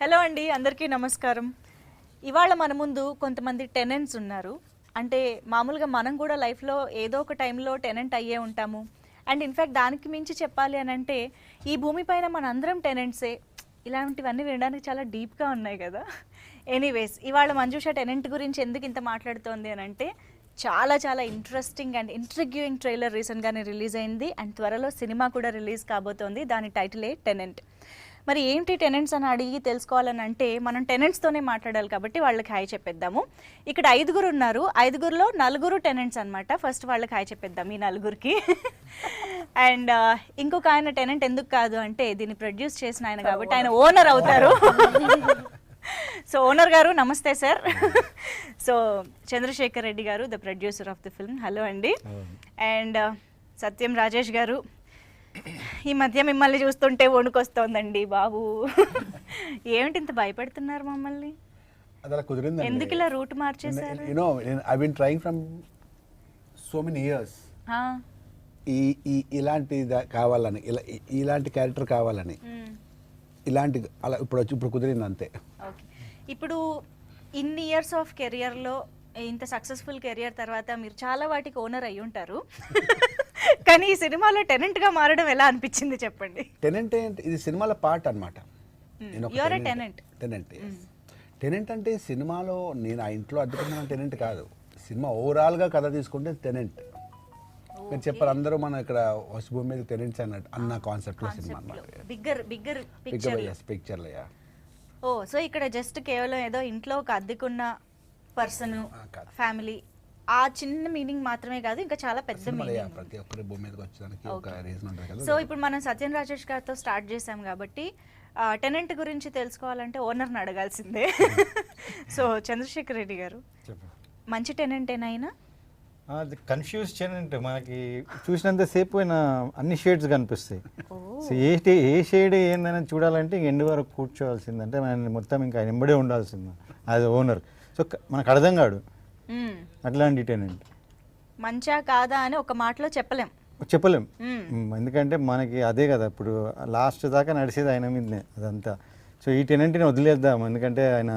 Hello అండి, అందరికీ నమస్కారం. ఇవాళ మన ముందు కొంతమంది టెనెంట్స్ ఉన్నారు. అంటే మామూలుగా మనం కూడా లైఫ్లో ఏదో ఒక టైంలో టెనెంట్ అయ్యే ఉంటాము. అండ్ ఇన్ఫ్యాక్ట్ దానికి మించి చెప్పాలి అని అంటే ఈ భూమిపైన మన అందరం టెనెంట్సే. ఇలాంటివన్నీ వినడానికి చాలా డీప్గా ఉన్నాయి కదా. ఎనీవేస్, ఇవాళ మంజుష టెనెంట్ గురించి ఎందుకు ఇంత మాట్లాడుతోంది అని అంటే చాలా చాలా ఇంట్రెస్టింగ్ అండ్ ఇంట్రిగ్యూయింగ్ ట్రైలర్ రీసెంట్గానే రిలీజ్ అయింది. అండ్ త్వరలో సినిమా కూడా రిలీజ్ కాబోతోంది. దాని టైటిలే టెనెంట్. మరి ఏంటి టెనెంట్స్ అని అడిగి తెలుసుకోవాలని అంటే మనం టెనెంట్స్తోనే మాట్లాడాలి కాబట్టి వాళ్ళకి హాయ్ చెప్పేద్దాము. ఇక్కడ 5 ఉన్నారు. 5లో 4 టెనెంట్స్ అనమాట. ఫస్ట్ వాళ్ళకి హాయ్ చెప్పేద్దాం ఈ 4కి. అండ్ ఇంకొక ఆయన టెనెంట్ ఎందుకు కాదు అంటే దీన్ని ప్రొడ్యూస్ చేసిన ఆయన కాబట్టి ఆయన ఓనర్ అవుతారు. సో ఓనర్ గారు నమస్తే సార్. సో చంద్రశేఖర్ రెడ్డి గారు the producer of the film. Hello అండి. అండ్ సత్యం రాజేష్ గారు, ఈ మధ్య మిమ్మల్ని చూస్తుంటే వణుకొస్తోందండి బాబు. ఏమిటి ఇంత భయపెడుతున్నారు మమ్మల్ని? అదలా కుదిరింది. ఎందుకు ఇలా రూట్ మార్చేశారు? You know I been trying from so many years ఇలాంటి కావాలని, ఇలాంటి క్యారెక్టర్ కావాలని, ఇలాంటి అలా ఇప్పుడు కుదిరింది అంతే. ఓకే, ఇప్పుడు ఇన్ని ఇయర్స్ ఆఫ్ కెరియర్లో ఇంత సక్సెస్ఫుల్ కెరియర్ తర్వాత మీరు చాలా వాటికి ఓనర్ అయి ఉంటారు. కానీ ఈ సినిమాలో టెనెంట్గా మారడం ఎలా అనిపించింది చెప్పండి. టెనెంట్ ఇది సినిమాల పార్ట్ అనమాట. టెనెంట్ అంటే సినిమాలో నేను ఆ ఇంట్లో అద్దెకున్న టెనెంట్ కాదు. సినిమా ఓవరాల్గా కథ తీసుకుంటే టెనెంట్. మీరు చెప్పారు అందరూ మనం ఇక్కడ భూమి మీద టెనెంట్స్ అన్నట్టు అన్న కాన్సెప్ట్లో సినిమా అనమాట. బిగ్గర్ పిక్చర్లో. ఓ, సో ఇక్కడ జస్ట్ కేవలం ఏదో ఇంట్లో ఒక అద్దెకున్న పర్సన్, ఫ్యామిలీ, ఆ చిన్న మీనింగ్ మాత్రమే కాదు, ఇంకా చాలా పెద్ద మీనింగ్. ప్రతి ఒక్కరి భూమి మీదకి వచ్చడానికి ఒక రీజన్ ఉంటుంది కదా. సో ఇప్పుడు మనం సత్యం రాజేష్ గారితో స్టార్ట్ చేసాం కాబట్టి టెనెంట్ గురించి తెలుసుకోవాలంటే ఓనర్ని అడగాల్సిందే. సో చంద్రశేఖర్ రెడ్డి గారు, మంచి టెనెంట్ ఏనాయినా? అది కన్ఫ్యూజ్ టెనెంట్. మనకి చూసినంతసేపు ఆయన అన్ని షేడ్స్ కనిపిస్తాయి. సో ఏ షేడ్ ఏందని చూడాలంటే ఇంక ఎండు వరకు కూర్చోవాల్సింది. అంటే ఆయన మొత్తం ఇంకా ఆయన ఎంబడే ఉండాల్సింది యాజ్ ఓనర్. సో మనకు అర్థం కాడు అట్లాంటి టెనెంట్. మంచా కాదా అని ఒక మాటలో చెప్పలేం. ఎందుకంటే మనకి అదే కదా ఇప్పుడు లాస్ట్ దాకా నడిచేది ఆయన మీదనే అదంతా. సో ఈ టెనెంట్ని వదిలేద్దాం. ఎందుకంటే ఆయన,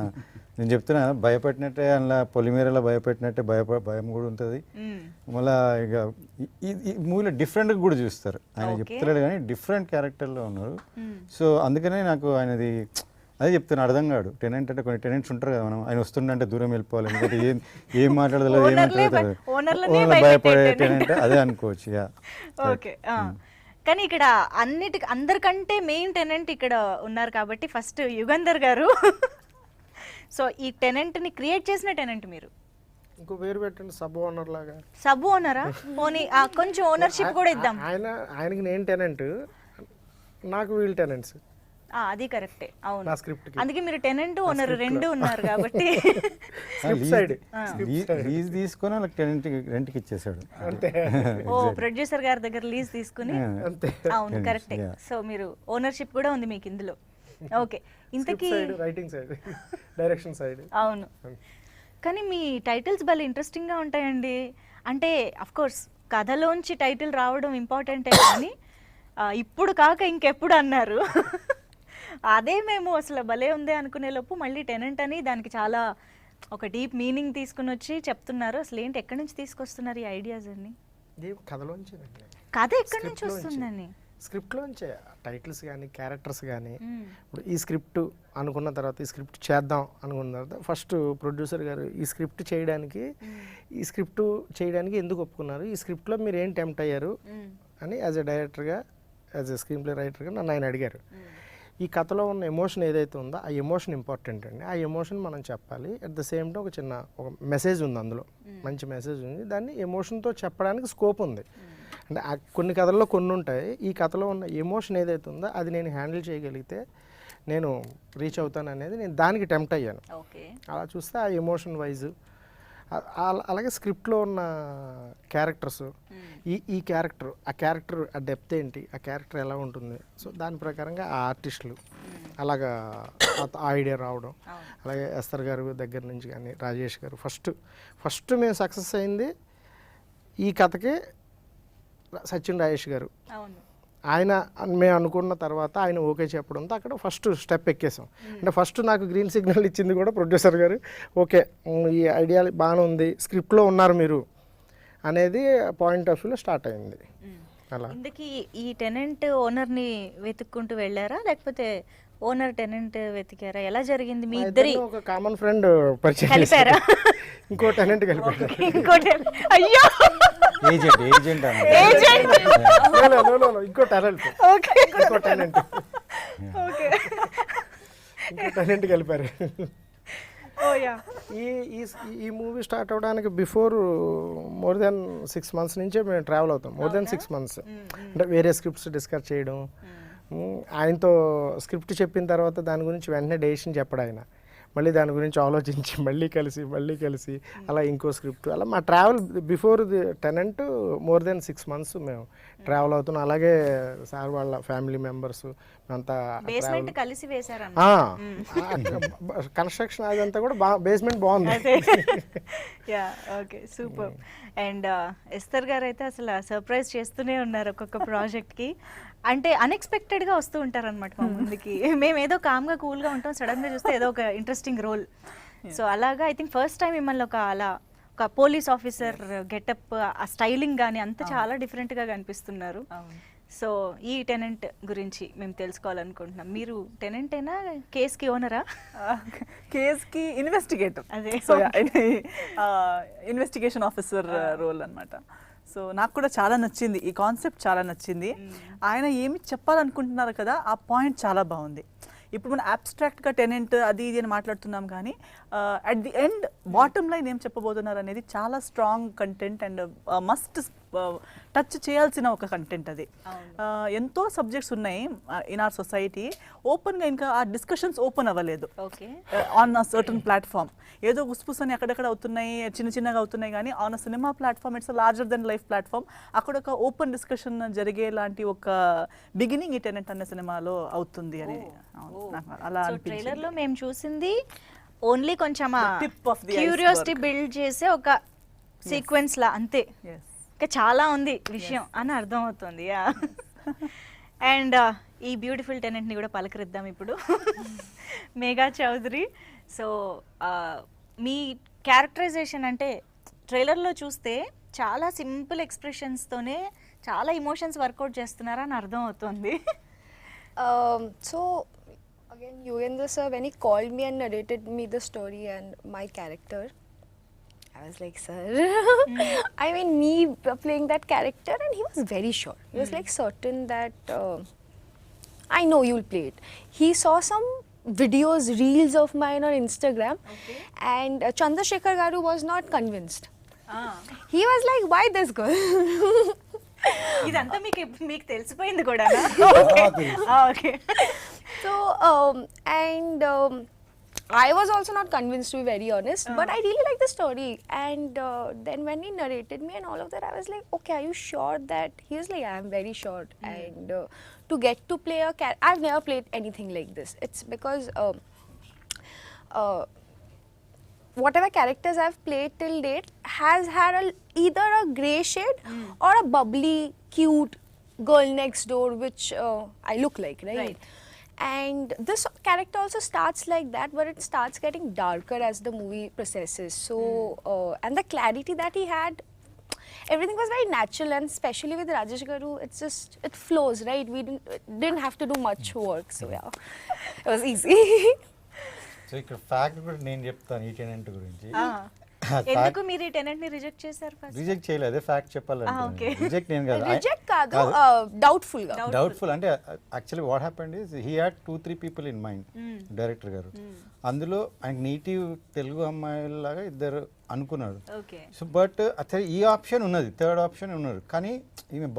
నేను చెప్తున్నా, భయపెట్టినట్టే అలా పొలిమేరలో భయపెట్టినట్టే భయం కూడా ఉంటుంది. మళ్ళీ ఇక ఈ మూవీలో డిఫరెంట్గా కూడా చూస్తారు. ఆయన చెప్తున్నాడు కానీ డిఫరెంట్ క్యారెక్టర్లో ఉన్నారు. సో అందుకనే నాకు ఆయనది అదే చెప్తున్నా, అర్థం కాడు. టెనెంట్ అంటే కొన్ని టెనెంట్స్ ఉంటారు కదా, మనం ఆయన వస్తుండే దూరం వెళ్ళిపోవాలి. ఎందుకంటే ఏం మాట్లాడదు, ఏం మాట్లాడతారు, భయపడే టెనెంట్ అదే అనుకోవచ్చు. ఓకే, కానీ ఇక్కడ అందరికంటే మెయిన్ టెనెంట్ ఇక్కడ ఉన్నారు కాబట్టి ఫస్ట్ యుగంధర్ గారు. సో ఈ టెనెంట్ని క్రియేట్ చేసిన టెనెంట్ మీరు. ఇంకో పేరు పెట్టండి, సబ్ ఓనర్ లాగా. సబ్ ఓనరా? పోనీ కొంచెం ఓనర్షిప్ కూడా ఇద్దాం. ఆయనకి నేను టెనెంట్, నాకు వీళ్ళు టెనెంట్స్. అది కరెక్టే, అవును. అందుకే మీరు టెనెంట్ ఓనర్ రెండు ఉన్నారు కాబట్టి లీజ్ తీసుకొని వాళ్ళకి రెంట్కి ఇచ్చేసాడు. ఓ, ప్రొడ్యూసర్ గారి దగ్గర లీజ్ తీసుకుని. అవును, కరెక్టే. సో మీరు ఓనర్షిప్ కూడా ఉంది మీకు ఇందులో. ఓకే, ఇంతకీ రైటింగ్ సైడ్, డైరెక్షన్ సైడ్. అవును, కానీ మీ టైటిల్స్ భలే ఇంట్రెస్టింగ్గా ఉంటాయండి. అంటే అఫ్ కోర్స్ కథలోంచి టైటిల్ రావడం ఇంపార్టెంటే, కానీ ఇప్పుడు కాక ఇంకెప్పుడు అన్నారు. అదే మేము అసలు భలే ఉందే అనుకునే లోపు మళ్ళీ టెనెంట్ అని దానికి చాలా ఒక డీప్ మీనింగ్ తీసుకుని వచ్చి చెప్తున్నారు. అసలు ఏంటి, ఎక్కడి నుంచి తీసుకొస్తున్నారు ఈ ఐడియాస్ అన్ని? కథలోంచి. కథ ఎక్కడి నుంచి వస్తుందని? స్క్రిప్ట్లోంచే టైటిల్స్ కానీ క్యారెక్టర్స్ కానీ. ఇప్పుడు ఈ స్క్రిప్ట్ అనుకున్న తర్వాత, ఈ స్క్రిప్ట్ చేద్దాం అనుకున్న తర్వాత ఫస్ట్ ప్రొడ్యూసర్ గారు ఈ స్క్రిప్ట్ చేయడానికి ఎందుకు ఒప్పుకున్నారు, ఈ స్క్రిప్ట్లో మీరు ఏం టెంప్ట్ అయ్యారు అని యాజ్ ఎ డైరెక్టర్గా, యాజ్ ఎ స్క్రీన్ ప్లే రైటర్గా నన్ను ఆయన అడిగారు. ఈ కథలో ఉన్న ఎమోషన్ ఏదైతే ఉందో ఆ ఎమోషన్ ఇంపార్టెంట్ అండి. ఆ ఎమోషన్ మనం చెప్పాలి. అట్ ద సేమ్ టైం ఒక మెసేజ్ ఉంది అందులో, మంచి మెసేజ్ ఉంది. దాన్ని ఎమోషన్తో చెప్పడానికి స్కోప్ ఉంది. అంటే కొన్ని కథల్లో కొన్ని ఉంటాయి. ఈ కథలో ఉన్న ఎమోషన్ ఏదైతే ఉందో అది నేను హ్యాండిల్ చేయగలిగితే నేను రీచ్ అవుతాను అనేది నేను దానికి టెంప్ట్ అయ్యాను. అలా చూస్తే ఆ ఎమోషన్ వైజ్, అలాగే స్క్రిప్ట్లో ఉన్న క్యారెక్టర్స్, ఈ క్యారెక్టర్, ఆ డెప్త్ ఏంటి, ఆ క్యారెక్టర్ ఎలా ఉంటుంది, సో దాని ప్రకారంగా ఆ ఆర్టిస్టులు అలాగా ఆ ఐడియా రావడం. అలాగే ఎస్తర్ గారు దగ్గర నుంచి కానీ రాజేష్ గారు ఫస్ట్ మేము సక్సెస్ అయింది ఈ కథకే సచిన్ రాజేష్ గారు. ఆయన మేము అనుకున్న తర్వాత ఆయన ఓకే చెప్పడంతో అక్కడ ఫస్ట్ స్టెప్ ఎక్కేసాం. అంటే ఫస్ట్ నాకు గ్రీన్ సిగ్నల్ ఇచ్చింది కూడా ప్రొడ్యూసర్ గారు. ఓకే, ఈ ఐడియా బాగానే ఉంది, స్క్రిప్ట్లో ఉన్నారు మీరు అనేది పాయింట్ ఆఫ్ వ్యూలో స్టార్ట్ అయింది. అలా ఇందుకి ఈ టెనెంట్ ఓనర్ని వెతుక్కుంటూ వెళ్ళారా లేకపోతే ఓనర్ టెనెంట్ వెతికారా? ఎలా జరిగింది మీ ఇద్దరి ఒక కామన్ ఫ్రెండ్ పరిచయం కలిపారా? చేశారు. ఇంకో టెనెంట్ కలిపారు. ఇంకోటి అయ్యో ఏజెంట్ ఏజెంట్ ఇంకో టాలెంట్ ఓకే ఇంకో టెనెంట్ ఓకే ఇంకో టెనెంట్ కలిపారు. ఓ యా ఈ ఈ ఈ మూవీ స్టార్ట్ అవడానికి బిఫోర్ మోర్ దెన్ 6 months నుంచే మేము ట్రావెల్ అవుతాం. మోర్ దెన్ 6 months అంటే వేరే స్క్రిప్ట్స్ డిస్కస్ చేయడం, ఆయనతో స్క్రిప్ట్ చెప్పిన తర్వాత దాని గురించి వెంటనే డెసిషన్ చెప్పడం, ఆయన మళ్ళీ దాని గురించి ఆలోచించి మళ్ళీ కలిసి అలా ఇంకో స్క్రిప్ట్, అలా మా travel before the tenant more than 6 months మేము ట్రావెల్ అవుతున్నాం. అలాగే సార్ వాళ్ళ ఫ్యామిలీ మెంబర్స్ అంతా బేస్మెంట్ కలిసి వేశారా? కన్స్ట్రక్షన్ అదంతా కూడా బేస్మెంట్ బాగుంది. Yeah okay super. And Esther గారు అయితే అసలు సర్ప్రైజ్ చేస్తూనే ఉన్నారు ఒక్కొక్క ప్రాజెక్ట్కి. అంటే అన్ఎక్స్పెక్టెడ్గా వస్తూ ఉంటారు అనమాట మా ముందుకి. మేము ఏదో కామ్గా కూల్గా ఉంటాం, సడన్గా చూస్తే ఏదో ఒక ఇంట్రెస్టింగ్ రోల్. సో అలాగా ఐ థింక్ ఫస్ట్ టైం మిమ్మల్ని ఒక పోలీస్ ఆఫీసర్ గెటప్, ఆ స్టైలింగ్ కానీ అంతా చాలా డిఫరెంట్గా కనిపిస్తున్నారు. సో ఈ టెనెంట్ గురించి మేము తెలుసుకోవాలనుకుంటున్నాం. మీరు టెనెంటేనా, కేస్కి ఓనరా? కేస్కి ఇన్వెస్టిగేటర్, అదే. సో ఇన్వెస్టిగేషన్ ఆఫీసర్ రోల్ అన్నమాట. సో నాకు కూడా చాలా నచ్చింది, ఈ కాన్సెప్ట్ చాలా నచ్చింది. ఆయన ఏమి చెప్పాలనుకుంటున్నారు కదా, ఆ పాయింట్ చాలా బాగుంది. ఇప్పుడు మనం అబ్స్ట్రాక్ట్గా టెనెంట్ అది ఇది అని మాట్లాడుతున్నాం, కానీ at the end bottom line ఏం చెప్పబోతున్నారు అనేది చాలా strong content and must touch చేయాల్సిన ఒక కంటెంట్ అది. ఎంతో సబ్జెక్ట్స్ ఉన్నాయి ఇన్ ఆర్ సొసైటీ, ఓపెన్గా ఇంకా ఆ డిస్కషన్స్ ఓపెన్ అవ్వలేదు ఆన్ అ సర్టన్ ప్లాట్ఫామ్. ఏదో గుస్పుస్ అని అక్కడక్కడ అవుతున్నాయి, చిన్నగా అవుతున్నాయి, కానీ on a cinema platform it's larger than life platform. అక్కడ ఒక ఓపెన్ డిస్కషన్ జరిగేలాంటి ఒక బిగినింగ్ ఈ టెనెంట్ అనే సినిమాలో అవుతుంది అని అలా అనిపించింది. ట్రైలర్ లో మేము చూసింది ఓన్లీ కొంచెం tip of the curiosity build చేసే ఒక సీక్వెన్స్ లా అంతే. ఇంకా చాలా ఉంది విషయం అని అర్థం అవుతుంది. అండ్ ఈ బ్యూటిఫుల్ టెనెంట్ని కూడా పలకరిద్దాం ఇప్పుడు. మేఘా చౌదరి. సో మీ క్యారెక్టరైజేషన్ అంటే ట్రైలర్లో చూస్తే చాలా సింపుల్ ఎక్స్ప్రెషన్స్తోనే చాలా ఇమోషన్స్ వర్కౌట్ చేస్తున్నారా అని అర్థం అవుతుంది. So again, Yugandhar sir, when he called me and narrated me the story and my character, I was like, sir, I mean, me playing that character, and he was very sure. He was like certain that I know you'll play it. He saw some videos, reels of mine on Instagram, and Chandrasekhar Garu was not convinced. He was like, why this girl? ఇదంతా మీకు తెలిసిపోయింది కూడా. Okay. So I was also not convinced, to be very honest, but I really liked the story. And then when he narrated me and all of that, I was like, okay, are you sure that? He was like, I am very sure. And to get to play a character, I've never played anything like this. It's because whatever characters I've played till date has had either a grey shade or a bubbly, cute girl next door, which I look like, right? And this character also starts like that, but it starts getting darker as the movie processes. So, and the clarity that he had, everything was very natural, and especially with Rajesh Garu, it's just, it flows, right? We didn't have to do much work, so yeah, it was easy. So ఇక్కడ fact కూడా నేను చెప్తాను ఈ tenant గురించి. ఎందుకు మీరు ఈ tenant ని రిజెక్ట్ చేశారు? ఫస్ట్ రిజెక్ట్ చేయలేదు, అదే ఫ్యాక్ట్ చెప్పాలంటే. రిజెక్ట్ నేను కాదు, Reject kaadu, doubtful ga. Doubtful. అంటే actually what happened is he had 2-3 people in mind, director గారు. అందులో ఆయన నేటివ్ తెలుగు అమ్మాయిలాగా ఇద్దరు అనుకున్నాడు. సో బట్ అసలు ఈ ఆప్షన్ ఉన్నది, థర్డ్ ఆప్షన్ ఉన్నారు, కానీ ఈమె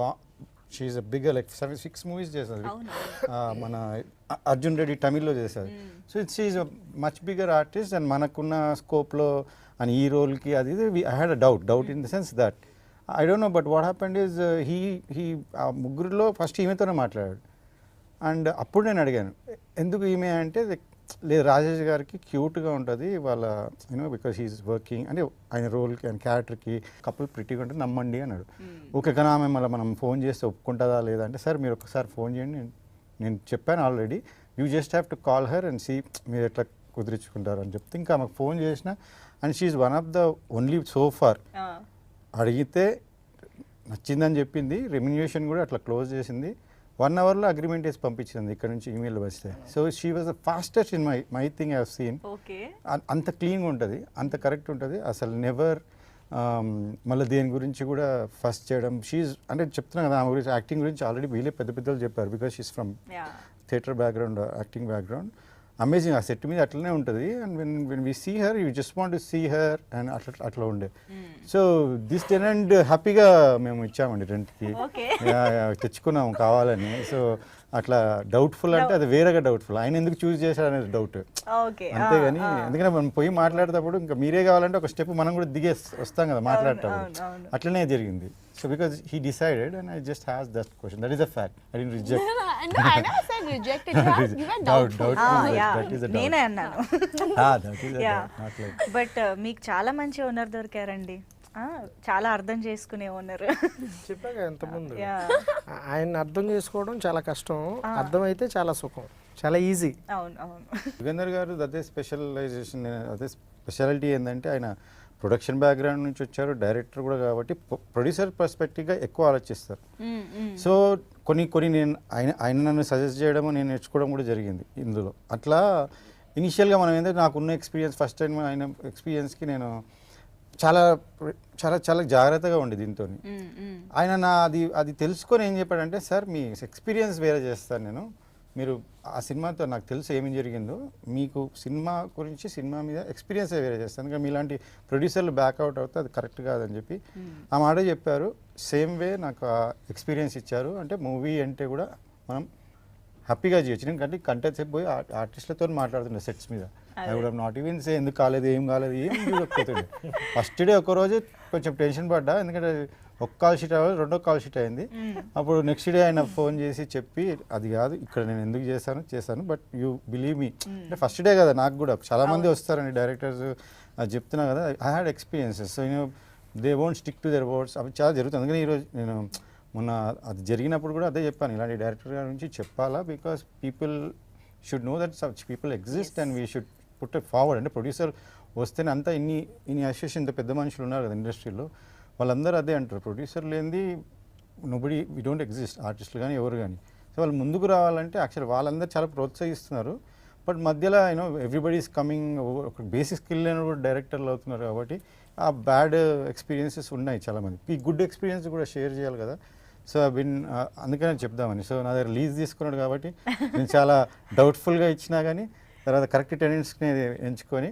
she's a bigger, like 6 movies చేస్తుంది. మన అర్జున్ రెడ్డి తమిళ్లో చేశారు. So she's a much bigger artist, and మనకున్న స్కోప్లో అని ఈ రోల్కి అది I had a doubt in the sense that I don't know, but what happened is he ఆ ముగ్గురిలో ఫస్ట్ ఈమెతోనే మాట్లాడాడు. అండ్ అప్పుడు నేను అడిగాను ఎందుకు ఈమె అంటే లేదు రాజేష్ గారికి క్యూట్గా ఉంటుంది వాళ్ళ యూనో బికాస్ హీఈస్ వర్కింగ్ అంటే ఆయన రోల్కి ఆయన క్యారెక్టర్కి కపుల్ ప్రిటీగా ఉంటుంది నమ్మండి అన్నాడు. ఓకే కానీ ఆమె మళ్ళీ మనం ఫోన్ చేస్తే ఒప్పుకుంటుందా లేదా అంటే సార్ మీరు ఒకసారి ఫోన్ చేయండి, నేను చెప్పాను already, you just have to call her and see మీరు ఎట్లా కుదిరించుకుంటారు అని చెప్తే ఇంకా ఆమెకు ఫోన్ చేసిన and she's one of the only so far అడిగితే నచ్చిందని చెప్పింది, రెమ్యునేషన్ కూడా అట్లా క్లోజ్ చేసింది, 1 అవర్లో అగ్రిమెంట్ వేసి పంపించింది ఇక్కడ నుంచి ఈమెయిల్ వస్తే. So she was the fastest in my thing I have seen. Okay. అంత క్లీన్గా ఉంటుంది, అంత కరెక్ట్ ఉంటుంది, అసలు నెవర్ మళ్ళీ దేని గురించి కూడా ఫస్ట్ చేయడం. షీఈ్ అంటే చెప్తున్నాను కదా ఆమె గురించి యాక్టింగ్ గురించి ఆల్రెడీ వీళ్ళే పెద్ద పెద్దలు చెప్పారు because she's from theatre background, acting background. Amazing. ఆ సెట్ మీద అట్లనే ఉంటుంది and when we see her you just want to see her and అట్లా ఉండే. సో దిస్ టెనెంట్ హ్యాపీగా మేము ఇచ్చామండి రెంట్కి, తెచ్చుకున్నాము కావాలని. సో అట్లా డౌట్ఫుల్ అంటే అది వేరేగా డౌట్ఫుల్, ఆయన ఎందుకు చూస్ చేశాడు అనేది డౌట్ అంతేగాని, ఎందుకంటే మనం పోయి మాట్లాడేటప్పుడు ఇంకా మీరే కావాలంటే ఒక స్టెప్ మనం కూడా దిగే వస్తాం కదా మాట్లాడేటప్పుడు, అట్లనే జరిగింది. So because he decided and I just has that question, that is a fact. I didn't reject. No, I never said rejected. You were doubtful. నేనే అన్నాను. Not like బట్ మీకు చాలా మంచి ఓనర్ దొరికారండి, చాలా అర్థం చేసుకునే ఓనర్. చెప్పాక ఎంతమంది ఆయన అర్థం చేసుకోవడం చాలా కష్టం, అర్థమైతే చాలా సుఖం, చాలా ఈజీ. అవును అవును. యుగంధర్ గారు అదే స్పెషలైజేషన్, అదే స్పెషాలిటీ ఏంటంటే ఆయన ప్రొడక్షన్ బ్యాక్గ్రౌండ్ నుంచి వచ్చారు, డైరెక్టర్ కూడా కాబట్టి ప్రొడ్యూసర్ పర్స్పెక్టివ్గా ఎక్కువ ఆలోచిస్తారు. సో కొన్ని నేను ఆయన నన్ను సజెస్ట్ చేయడం, నేను నేర్చుకోవడం కూడా జరిగింది ఇందులో. అట్లా ఇనిషియల్గా మనం ఏంటంటే నాకున్న ఎక్స్పీరియన్స్, ఫస్ట్ టైం ఆయన ఎక్స్పీరియన్స్కి నేను చాలా చాలా చాలా జాగ్రత్తగా ఉండే దీంతో. ఆయన అది తెలుసుకొని ఏం చెప్పాడంటే, సార్ మీ ఎక్స్పీరియన్స్ వేరే చేస్తాను నేను, మీరు ఆ సినిమాతో నాకు తెలుసు ఏమి జరిగిందో, మీకు సినిమా గురించి సినిమా మీద ఎక్స్పీరియన్స్ వేరే చేస్తాను, ఇంకా మీలాంటి ప్రొడ్యూసర్లు బ్యాక్అవుట్ అవుతే అది కరెక్ట్ కాదని చెప్పి ఆ మాట చెప్పారు. సేమ్ వే నాకు ఆ ఎక్స్పీరియన్స్ ఇచ్చారు. అంటే మూవీ అంటే కూడా మనం హ్యాపీగా చేయొచ్చు. ఎందుకంటే కంటెంట్ సేపు పోయి ఆర్టిస్టులతో మాట్లాడుతుండే సెట్స్ మీద, I would have not even say ఎందుకు కాలేదు ఏం చూడకపోతుండే. ఫస్ట్ డే ఒకరోజు కొంచెం టెన్షన్ పడ్డా, ఎందుకంటే ఒక కాల్ షీట్ అవ్వాలి, 2వ కాల్ షీట్ అయింది. అప్పుడు నెక్స్ట్ డే ఆయన ఫోన్ చేసి చెప్పి, అది కాదు ఇక్కడ నేను ఎందుకు చేశాను బట్ యూ బిలీవ్ మీ, అంటే ఫస్ట్ డే కదా నాకు కూడా చాలామంది వస్తారండి డైరెక్టర్స్, అది చెప్తున్నా కదా, I had experiences. So you know they won't stick to their words, అవి చాలా జరుగుతుంది. అందుకని ఈరోజు నేను మొన్న అది జరిగినప్పుడు కూడా అదే చెప్పాను, ఇలాంటి డైరెక్టర్ గారి నుంచి చెప్పాలా, because people should know that such people exist and we should put it forward. అంటే ప్రొడ్యూసర్ వస్తేనే అంతా ఇన్ని అసోసియేషన్, ఇంత పెద్ద మనుషులు ఉన్నారు కదా ఇండస్ట్రీలో, వాళ్ళందరూ అదే అంటారు, ప్రొడ్యూసర్ లేనిది నోబడి వీ డోంట్ ఎగ్జిస్ట్, ఆర్టిస్టులు కానీ ఎవరు కానీ. సో వాళ్ళు ముందుకు రావాలంటే యాక్చువల్ వాళ్ళందరూ చాలా ప్రోత్సహిస్తున్నారు, బట్ మధ్యలో ఎవ్రీబడి ఈస్ కమింగ్, ఒక బేసిక్ స్కిల్ లేని కూడా డైరెక్టర్లు అవుతున్నారు కాబట్టి ఆ బ్యాడ్ ఎక్స్పీరియన్సెస్ ఉన్నాయి చాలామంది. ఈ గుడ్ ఎక్స్పీరియన్స్ కూడా షేర్ చేయాలి కదా. సో అందుకనే చెప్దామని. సో నా దగ్గర లీజ్ తీసుకున్నాడు కాబట్టి నేను చాలా డౌట్ఫుల్గా ఇచ్చినా కానీ తర్వాత కరెక్ట్ టెనెంట్స్ని ఎంచుకొని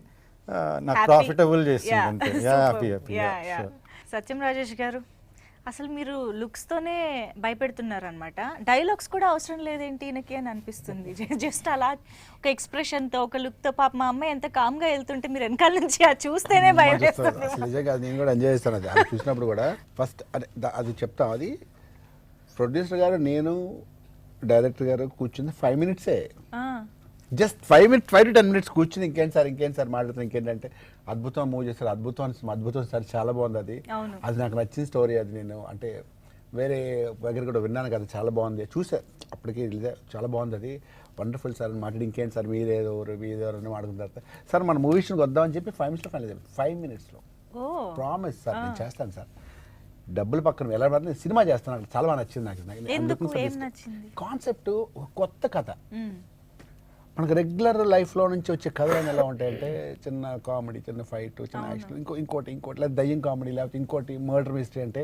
నాకు ప్రాఫిటబుల్ చేసింది అంతే. హ్యాపీ. సత్యం రాజేష్ గారు, అసలు మీరు లుక్స్తోనే భయపెడుతున్నారనమాట, డైలాగ్స్ కూడా అవసరం లేదేంటి ఈయనకి అని అనిపిస్తుంది. జస్ట్ అలా ఒక ఎక్స్ప్రెషన్తో, ఒక లుక్తో, పాప మా అమ్మాయి ఎంత కామ్గా వెళ్తుంటే మీరు వెనకాల నుంచి అది చూస్తేనే భయం వేస్తుంది. అసలు నిజంగా నేను కూడా ఎంజాయ్ చేస్తాను అది చూసినప్పుడు కూడా. ఫస్ట్ అది చెప్తాం, అది ప్రొడ్యూసర్ గారు నేను డైరెక్టర్ గారు కూర్చుంది 5 minutes, జస్ట్ 5 to 10 minutes కూర్చుని ఇంకేంటి సార్ మాట్లాడుతాను, ఇంకేంటంటే అద్భుతం మూవ్ చేస్తారు, అద్భుతం సార్ చాలా బాగుంది, అది నాకు నచ్చిన స్టోరీ, అది నేను అంటే వేరే దగ్గర కూడా విన్నాను కదా, చాలా బాగుంది, చూసా అప్పటికి చాలా బాగుంది, అది వండర్ఫుల్ సార్ అని మాట్లాడి, ఇంకేంటి సార్ మీరేదోరు అని మాట్లాడుతున్నారు సార్, మన మూవీస్కి వద్దామని చెప్పి 5 minutes ఫైనల్ అయిపోయింది. 5 minutesలో ప్రామిస్ సార్ నేను చేస్తాను సార్, డబ్బులు పక్కన ఎలా పడుతుంది, సినిమా చేస్తాను, చాలా బాగా నచ్చింది నాకు. కాన్సెప్ట్ కొత్త కథ, మనకు రెగ్యులర్ లైఫ్లో నుంచి వచ్చే కథలు ఎలా ఉంటాయంటే చిన్న కామెడీ, చిన్న ఫైట్, చిన్న యాక్షన్, ఇంకోటి లేదా దయ్యం కామెడీ, లేకపోతే ఇంకోటి మర్డర్ మిస్టరీ. అంటే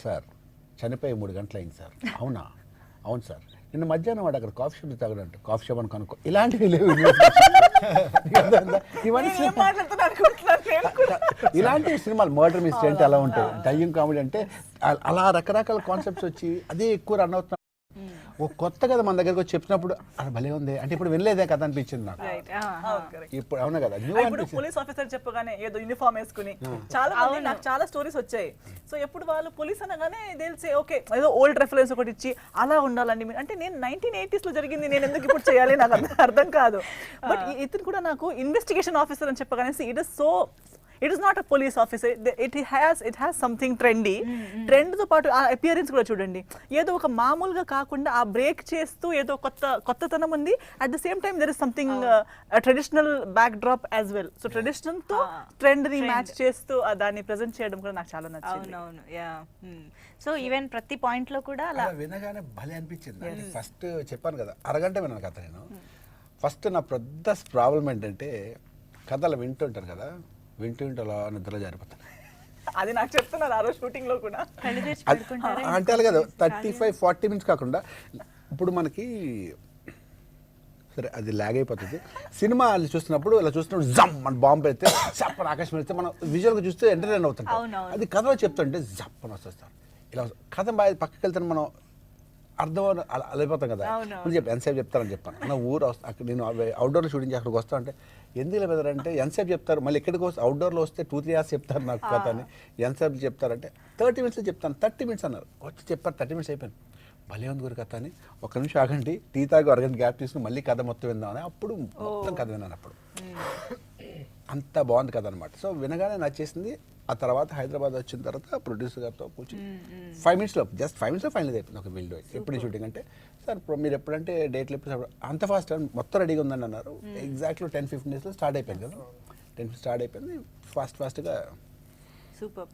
సార్ చనిపోయి 3 గంటలు అయింది సార్, అవును సార్, నిన్న మధ్యాహ్నం వాడు అక్కడ కాఫీ షాప్ తాగడంటే కాఫీ షాప్ అని కనుక్కో, ఇలాంటివి లేవు. ఇలాంటి సినిమాలు మర్డర్ మిస్టరీ అంటే అలా ఉంటాయి, దయ్యం కామెడీ అంటే అలా రకరకాల కాన్సెప్ట్స్ వచ్చి అదే ఎక్కువ రన్ అవుతున్నాయి. ఒక కొత్త కథ మన దగ్గరకు వచ్చి చెప్పినప్పుడు అది భలే ఉంది అంటే ఇప్పుడు వినలేదే కథ అనిపించింది నాకు ఇప్పుడు అవునా కదా న్యూ ఇప్పుడు పోలీస్ ఆఫీసర్ చెప్పగానే ఏదో యూనిఫామ్ వేసుకుని చాలా మంది నాకు చాలా స్టోరీస్ వచ్చాయి. సో ఎప్పుడు వాళ్ళు పోలీస్ అనగానే తెలిసే ఓకే ఏదో ఓల్డ్ రెఫరెన్స్ ఒకటి ఇచ్చి అలా ఉండాలండి అంటే నేను 1980s లో జరిగింది నేను ఎందుకు ఇప్పుడు చేయాలి నాకు అర్థం కాదు. బట్ ఇతను కూడా నాకు ఇన్వెస్టిగేషన్ ఆఫీసర్ అని చెప్పగానే it is not a police officer, it has something trendy. ట్రెండ్తో పాటు ఆ అపియరెన్స్ కూడా చూడండి, ఏదో ఒక మామూలుగా కాకుండా ఆ బ్రేక్ చేస్తూ ఏదో కొత్తతనం ఉంది. At the same time there is something traditional backdrop as well. So ట్రెడిషనల్తో ట్రెండ్ని మ్యాచ్ చేస్తూ దాన్ని ప్రజెంట్ చేయడం కూడా నాకు చాలా నచ్చింది. అవునవును, యా. సో ఈవెన్ ప్రతి పాయింట్ లో కూడా అలా వినగానే భలే అనిపించింది. ఫస్ట్ చెప్పాను కదా అరగంట విన్నాను కథ నేను. ఫస్ట్ నా పెద్ద ప్రాబ్లం ఏంటంటే కథలు వింటుంటారు కదా, వింటూ అలా నిద్రలో జారిపోతాను. అది నాకు చెప్తున్నారు ఆ రోజు షూటింగ్ లో కూడా. అంటే అలాగే 35-40 మినిట్స్ కాకుండా ఇప్పుడు మనకి సరే అది లాగ్ అయిపోతుంది. సినిమా చూస్తున్నప్పుడు ఇలా చూస్తున్నప్పుడు జమ్ మన బాంబు పెడితే జప్పని ఆకాశం పెడితే మనం విజువల్గా చూస్తే ఎంటర్టైన్ అవుతుంటాం. అది కథలో చెప్తుంటే జప్పని వస్తాం. ఇలా కథ బాగా పక్కకి వెళ్తాను మనం అర్థం అయిపోతాం కదా. ఎంతసేపు చెప్తారని చెప్పాను నా ఊరు అక్కడ నేను అవుట్డోర్లో షూటింగ్ అక్కడికి వస్తా అంటే ఎందుకు బెదరంటే ఎంతసేపు చెప్తారు, మళ్ళీ ఎక్కడికి వస్తే అవుట్డోర్లో వస్తే 2-3 hours చెప్తారు నాకు కథ అని. ఎంతసేపు చెప్తారంటే 30 minutes చెప్తాను. 30 minutes అన్నారు, వచ్చి చెప్పారు 30 minutes అయిపోయింది. భలే ఉంది గురి కథ అని. ఒక నిమిషం ఆగండి, టీ తాగి అరగంట గ్యాప్ తీసుకుని మళ్ళీ కథ మొత్తం విందామని అప్పుడు మొత్తం కథ విన్నాను. అప్పుడు అంత బాగుంది కథ అనమాట. సో వినగానే నచ్చేసింది. ఆ తర్వాత హైదరాబాద్ వచ్చిన తర్వాత ప్రొడ్యూసర్ గారితో కూర్చొని 5 minutes జస్ట్ 5 minutes ఫైనల్ అయిపోయింది ఒక వీడియో. ఎప్పుడు షూటింగ్ అంటే సార్ మీరు ఎప్పుడంటే డేట్లు ఎప్పుడు అంత ఫాస్ట్ మొత్తం రెడీగా ఉందని అన్నారు. ఎగ్జాక్ట్లీ 10-15 daysలో స్టార్ట్ అయిపోయింది కదా. 10 స్టార్ట్ అయిపోయింది ఫాస్ట్గా. సూపర్.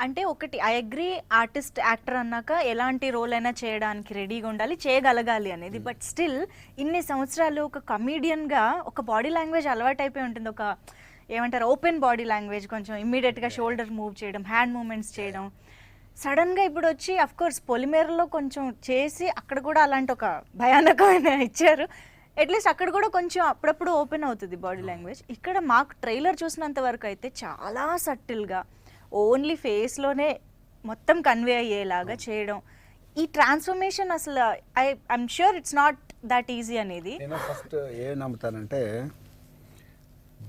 అంటే ఒకటి ఐ అగ్రీ, ఆర్టిస్ట్ యాక్టర్ అన్నాక ఎలాంటి రోల్ అయినా చేయడానికి రెడీగా ఉండాలి, చేయగలగాలి అనేది. బట్ స్టిల్ ఇన్ని సంవత్సరాలు ఒక కమీడియన్గా ఒక బాడీ లాంగ్వేజ్ అలవాటు అయిపోయి ఉంటుంది. ఒక ఏమంటారు ఓపెన్ బాడీ లాంగ్వేజ్, కొంచెం ఇమ్మీడియట్గా షోల్డర్ మూవ్ చేయడం, హ్యాండ్ మూమెంట్స్ చేయడం. సడన్గా ఇప్పుడు వచ్చి అఫ్కోర్స్ పొలిమేరలో కొంచెం చేసి అక్కడ కూడా అలాంటి ఒక భయానకమైన ఇచ్చారు. అట్లీస్ట్ అక్కడ కూడా కొంచెం అప్పుడప్పుడు ఓపెన్ అవుతుంది బాడీ లాంగ్వేజ్. ఇక్కడ మాకు ట్రైలర్ చూసినంత వరకు అయితే చాలా సటిల్గా ఓన్లీ ఫేస్లోనే మొత్తం కన్వే అయ్యేలాగా చేయడం. ఈ ట్రాన్స్ఫర్మేషన్ అసలు I'm sure it's not that easy అనేది. నేను ఫస్ట్ ఏం నమ్ముతానంటే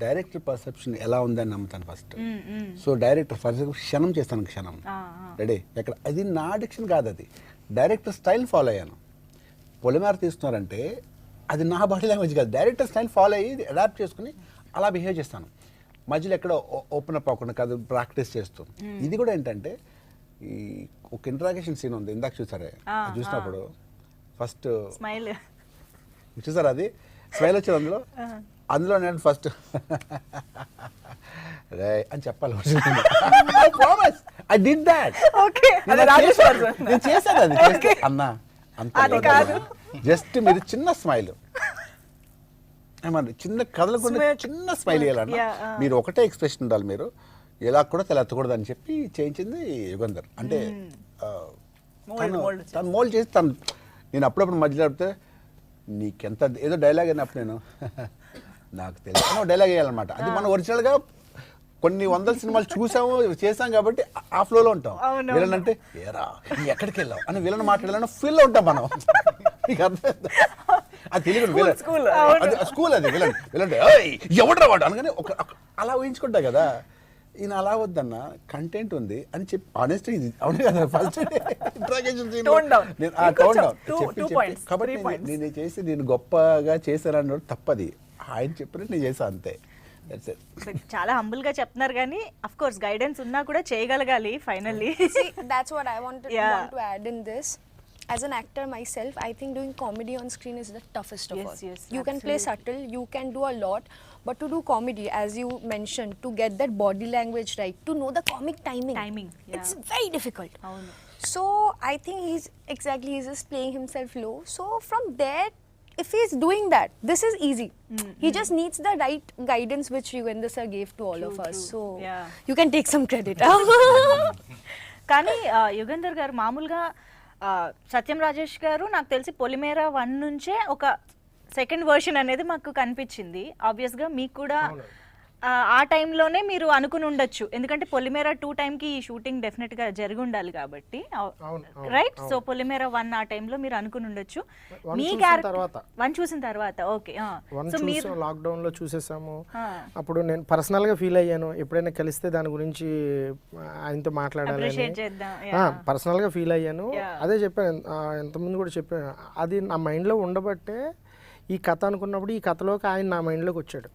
డైరెక్టర్ పర్సెప్షన్ ఎలా ఉందని నమ్ముతాను ఫస్ట్. సో డైరెక్టర్ ఫస్ట్ క్షణం చేస్తాను, క్షణం రెడీ ఎక్కడ అది నా డిక్షన్ కాదు, అది డైరెక్టర్ స్టైల్ ఫాలో అయ్యాను. పొలిమేర తీస్తున్నారంటే అది నా బాడీ లాంగ్వేజ్ కాదు, డైరెక్టర్ స్టైల్ ఫాలో అయ్యి అడాప్ట్ చేసుకుని అలా బిహేవ్ చేస్తాను. మధ్యలో ఎక్కడ ఓపెన్ అప్ అవ్వకుండా కాదు, ప్రాక్టీస్ చేస్తూ. ఇది కూడా ఏంటంటే ఈ ఒక ఇంట్రాగేషన్ సీన్ ఉంది ఇందాక చూసారే, చూసినప్పుడు ఫస్ట్ స్మైల్ చూసారా, అది స్మైల్ వచ్చింది అందులో నేను ఫస్ట్ రే అని చెప్పాలి. I did that. నేను చేశాను అది చేస్తే అన్నా అంత జస్ట్ మీరు చిన్న స్మైల్ ఏమన్నా చిన్న కదలకుండా చిన్న స్మైల్ ఇవ్వాలన్నా, మీరు ఒకటే ఎక్స్ప్రెషన్ ఉండాలి, మీరు ఎలా కూడా తెలెత్తకూడదు అని చెప్పి చేయించింది యుగంధర్. అంటే తను మోల్డ్ చేసి తను నేను అప్పుడప్పుడు మధ్యలో చెప్తే నీకెంత ఏదో డైలాగ్ అయినప్పుడు నేను నాకు తెలియదు డైలాగ్ వేయాలన్నమాట. అది మనం ఒరిజినల్గా కొన్ని 100 సినిమాలు చూసాము చేసాం కాబట్టి ఆ ఫ్లోలో ఉంటాం. విలన్ అంటే ఏరా ఎక్కడికి వెళ్ళావు అని విలన్ మాట్లాడాలని ఫీల్లో ఉంటాం మనం. అది తెలియదు స్కూల్ అది విలన్ విలన్ ఎవడరా వాడు అనగానే ఒక అలా ఊహించుకుంటా కదా. ఈయన అలా వద్దన్న కంటెంట్ ఉంది అని చెప్పి ఆనెస్ట్ ఇది అవును కదా ఫస్ట్ ఇంట్రాగేషన్ కాబట్టి నేను చేసి నేను గొప్పగా చేశానన్న తప్పది, ఆయన చెప్పినట్టు నేను చేశాను అంతే. చాలా హంబుల్ గా చెప్తున్నారు కానీ అఫ్ కోర్స్ గైడెన్స్ ఉన్నా కూడా చేయగలగాలి finally. That's what I want to add in this. As an actor myself, I think doing comedy on screen is the toughest of all. Yes, you can play subtle, you can do a lot, but to do comedy, as you mentioned, to get that body language right, to know the comic timing, it's very difficult. So I think he's just playing himself low. So from there, if he's doing that, this is easy. He just needs the right guidance which Yugandhar sir gave to all of us. So you can take some credit. కానీ యుగంధర్ గారు మామూలుగా సత్యం రాజేష్ గారు నాకు తెలిసి పొలిమేర 1 నుంచే ఒక second version అనేది మాకు కనిపించింది. ఆబ్వియస్గా మీకు కూడా ఆ టైంలోనే మీరు అనుకుని ఉండొచ్చు, ఎందుకంటే పొలిమేర 2 టైంకి ఈ షూటింగ్ డెఫినెట్గా జరిగి ఉండాలి కాబట్టి, అవును, రైట్? సో పొలిమేర 1 ఆ టైంలో మీరు అనుకుని ఉండొచ్చు. One మీ చూసిన క్యారెక్టర్ తర్వాత. 1 చూసిన తర్వాత, ఓకే. వన్ సో మీరు చూసాం, లాక్డౌన్ లో చూసేసాము. అప్పుడు నేను పర్సనల్ గా ఫీల్ అయ్యాను, ఎప్పుడైనా కలిస్తే దాని గురించి ఆయనతో మాట్లాడాలని అప్రిషియేట్ చేద్దాం. పర్సనల్ గా ఫీల్ అయ్యాను. Yeah. అదే చెప్పాను, ఎంతమంది కూడా చెప్పాను, అది నా మైండ్ లో ఉండబట్టే ఈ కథ అనుకున్నప్పుడు ఈ కథలోకి ఆయన నా మైండ్ లోకి వచ్చాడు,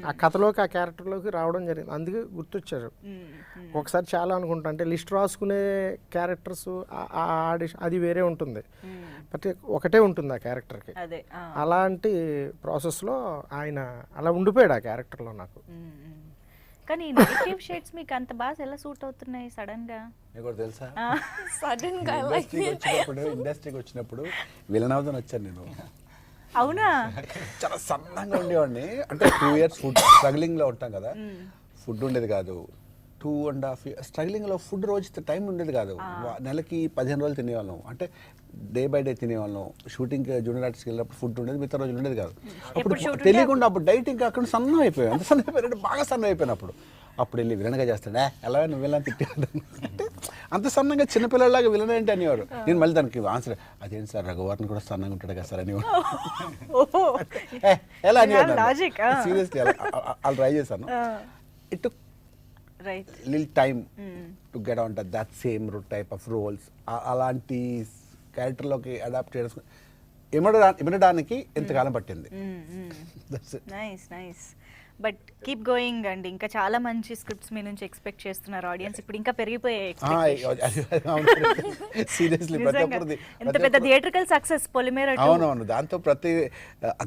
ఆ కథలోకి ఆ క్యారెక్టర్లోకి రావడం జరిగింది, అందుకే గుర్తొచ్చారు. ఒకసారి చాలా అనుకుంటా, అంటే లిస్ట్ రాసుకునే క్యారెక్టర్స్ ఆడిషన్ అది వేరే ఉంటుంది, బట్ ఒకటే ఉంటుంది ఆ క్యారెక్టర్కి. అదే. అలాంటి ప్రాసెస్లో ఆయన అలా ఉండిపోయాడు ఆ క్యారెక్టర్లో నాకు. కానీ నెగటివ్ షేడ్స్ మీకు అంత బాగా ఎలా సూట్ అవుతున్నాయి సడన్ గా? మీకు కూడా తెలుసా, Sudden guy like ఇండస్ట్రీకి వచ్చినప్పుడు విలన్ అవుతాను వచ్చాను నేను. అవునా? చాలా సన్నంగా ఉండేవాడిని, అంటే 2 years ఫుడ్ స్ట్రగ్లింగ్లో ఉంటాం కదా, ఫుడ్ ఉండేది కాదు. 2.5 years స్ట్రగ్లింగ్లో ఫుడ్ రోజు టైం ఉండేది కాదు. నెలకి 15 రోజులు తినేవాళ్ళం, అంటే డే బై డే తినేవాళ్ళం. షూటింగ్ జూనియర్ ఆర్టిస్ట్కి వెళ్ళినప్పుడు ఫుడ్ ఉండేది, మిగతా రోజులు ఉండేది కాదు. అప్పుడు తెలియకుండా అప్పుడు డైట్ ఇంకా అక్కడ సన్నం అయిపోయాం, అంత సన్నం అయిపోయాడు, బాగా సన్నం అయిపోయినప్పుడు. అప్పుడు వెళ్ళి విలన్గా చేస్తాడా, ఎలా నువ్వు వెళ్ళని తిట్టేవాడు, అంటే అంత సన్నంగా చిన్నపిల్లలాగా విలన్ ఏంటి అనేవారు. నేను మళ్ళీ దానికి ఆన్సర్, అదేంటి సార్ రఘువర్ని కూడా సన్నంగా ఉంటాడు కదా సార్ అనేవాడు. ఎలా అనేవాడు, సీరియస్లీ అలా ట్రై చేశాను. It took lil time to get on that same type of roles. అలాంటి క్యారెక్టర్లోకి అడాప్ట్ చేసుకుని ఇమడడానికి ఎంతకాలం పట్టింది. Nice nice. But keep going అండి, ఇంకా చాలా మంచి స్క్రిప్ట్స్ మీ నుంచి ఎక్స్పెక్ట్ చేస్తున్నారు ఆడియన్స్. ఇప్పుడు ఇంకా పెరిగిపోయాయి. సీరియస్లీ ఎంత పెద్ద థియేట్రికల్ సక్సెస్ పొలిమేర 2. అవునవును,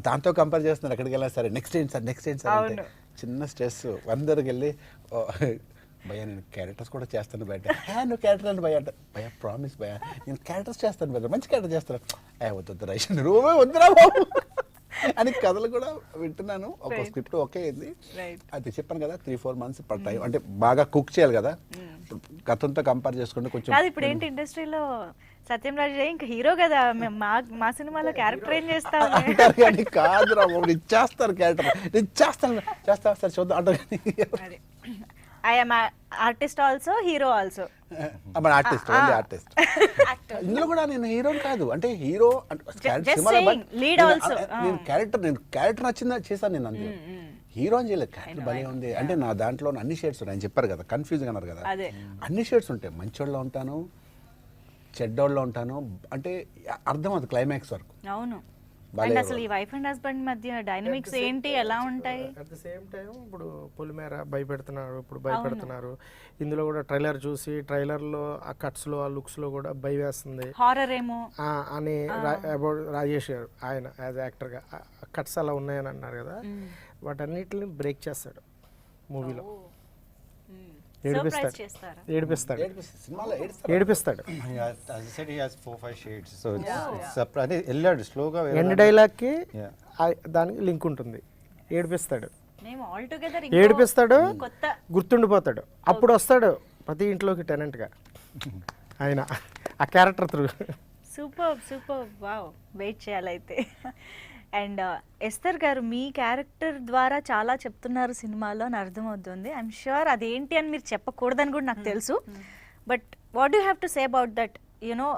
దాంతో కంపేర్ చేస్తున్నారు. ఎక్కడికి వెళ్ళా సరే నెక్స్ట్ ఏంటి సార్ నెక్స్ట్ ఏంటి సార్ అంటే చిన్న స్ట్రెస్. అందరికి వెళ్ళి భయ్యా నేను క్యారెక్టర్స్ కూడా చేస్తాను బయట, నువ్వు క్యారెక్టర్ అని భయ అంటే, భయ ప్రామిస్ భయ నేను క్యారెక్టర్స్ చేస్తాను బయట, మంచి క్యారెక్టర్ చేస్తాను. వద్దు రైషన్ రూమే వద్దురా బాబు అని కథలు కూడా వింటున్నాను. ఒక స్క్రిప్ట్ ఓకే అయింది, అది చెప్పాను కదా 3-4 months టైం, అంటే బాగా కుక్ చేయాలి కదా, గతంతో కంపేర్ చేసుకుంటే కొంచెం. ఇప్పుడు ఏంటి ఇండస్ట్రీలో సత్యం రాజు ఇంకా హీరో కదా, మా సినిమాలో క్యారెక్టర్ ఏం చేస్తావు అంటారు కానీ కాదురా బాబు, నేను చేస్తాను క్యారెక్టర్, నేను చేస్తా సార్ చూద్దాం అంటారు కానీ I'm artist also, hero also. మన ఆర్టిస్ట్, ఓన్లీ ఆర్టిస్ట్. ఇందులో కూడా నేను హీరో కాదు, అంటే హీరో lead also. నేను క్యారెక్టర్ నచ్చిందా చేశాను నేను, అందులో హీరో అని చేయలేదు. క్యారెక్టర్ భలే ఉంది, అంటే నా దాంట్లో అన్ని షేడ్స్ ఉన్నాయి. ఆయన చెప్పారు కదా, కన్ఫ్యూజింగ్ అన్నారు కదా, అన్ని షేడ్స్ ఉంటాయి. మంచోళ్ళలో ఉంటాను, చెడ్డోళ్ళలో ఉంటాను, అంటే అర్థం అవుతుంది క్లైమాక్స్ వరకు. అవును. అండ్ అసలు ఈ వైఫ్ అండ్ హస్బెండ్ మధ్య డైనమిక్స్ ఏంటి, ఎలా ఉంటాయి? అట్ ద సేమ్ టైం ఇప్పుడు పొలిమేర భయపెడుతున్నారు. ఇందులో కూడా ట్రైలర్ చూసి ట్రైలర్లో ఆ కట్స్లో ఆ లుక్స్లో కూడా భయ వేస్తుంది, హారర్ ఏమో అని అబౌట్ రాజేష్ గారు, ఆయన యాజ్ యాక్టర్గా కట్స్ అలా ఉన్నాయని అన్నారు కదా, వాటన్నిటిని బ్రేక్ చేస్తాడు మూవీలో. ఏడిపిస్తాడు. అదే వెళ్ళాడు స్లోగా. ఎండ్ డైలాగ్కి దానికి లింక్ ఉంటుంది, ఏడిపిస్తాడు, గుర్తుండిపోతాడు. అప్పుడు వస్తాడు ప్రతి ఇంట్లోకి టెనెంట్గా ఆయన, ఆ character through. Super wow, wait చేయాలైతే. అండ్ ఎస్తర్ గారు, మీ క్యారెక్టర్ ద్వారా చాలా చెప్తున్నారు సినిమాలో అని అర్థమవుతుంది. ఐఎమ్ ష్యూర్ అదేంటి అని మీరు చెప్పకూడదని కూడా నాకు తెలుసు. But what you have to say about that, you know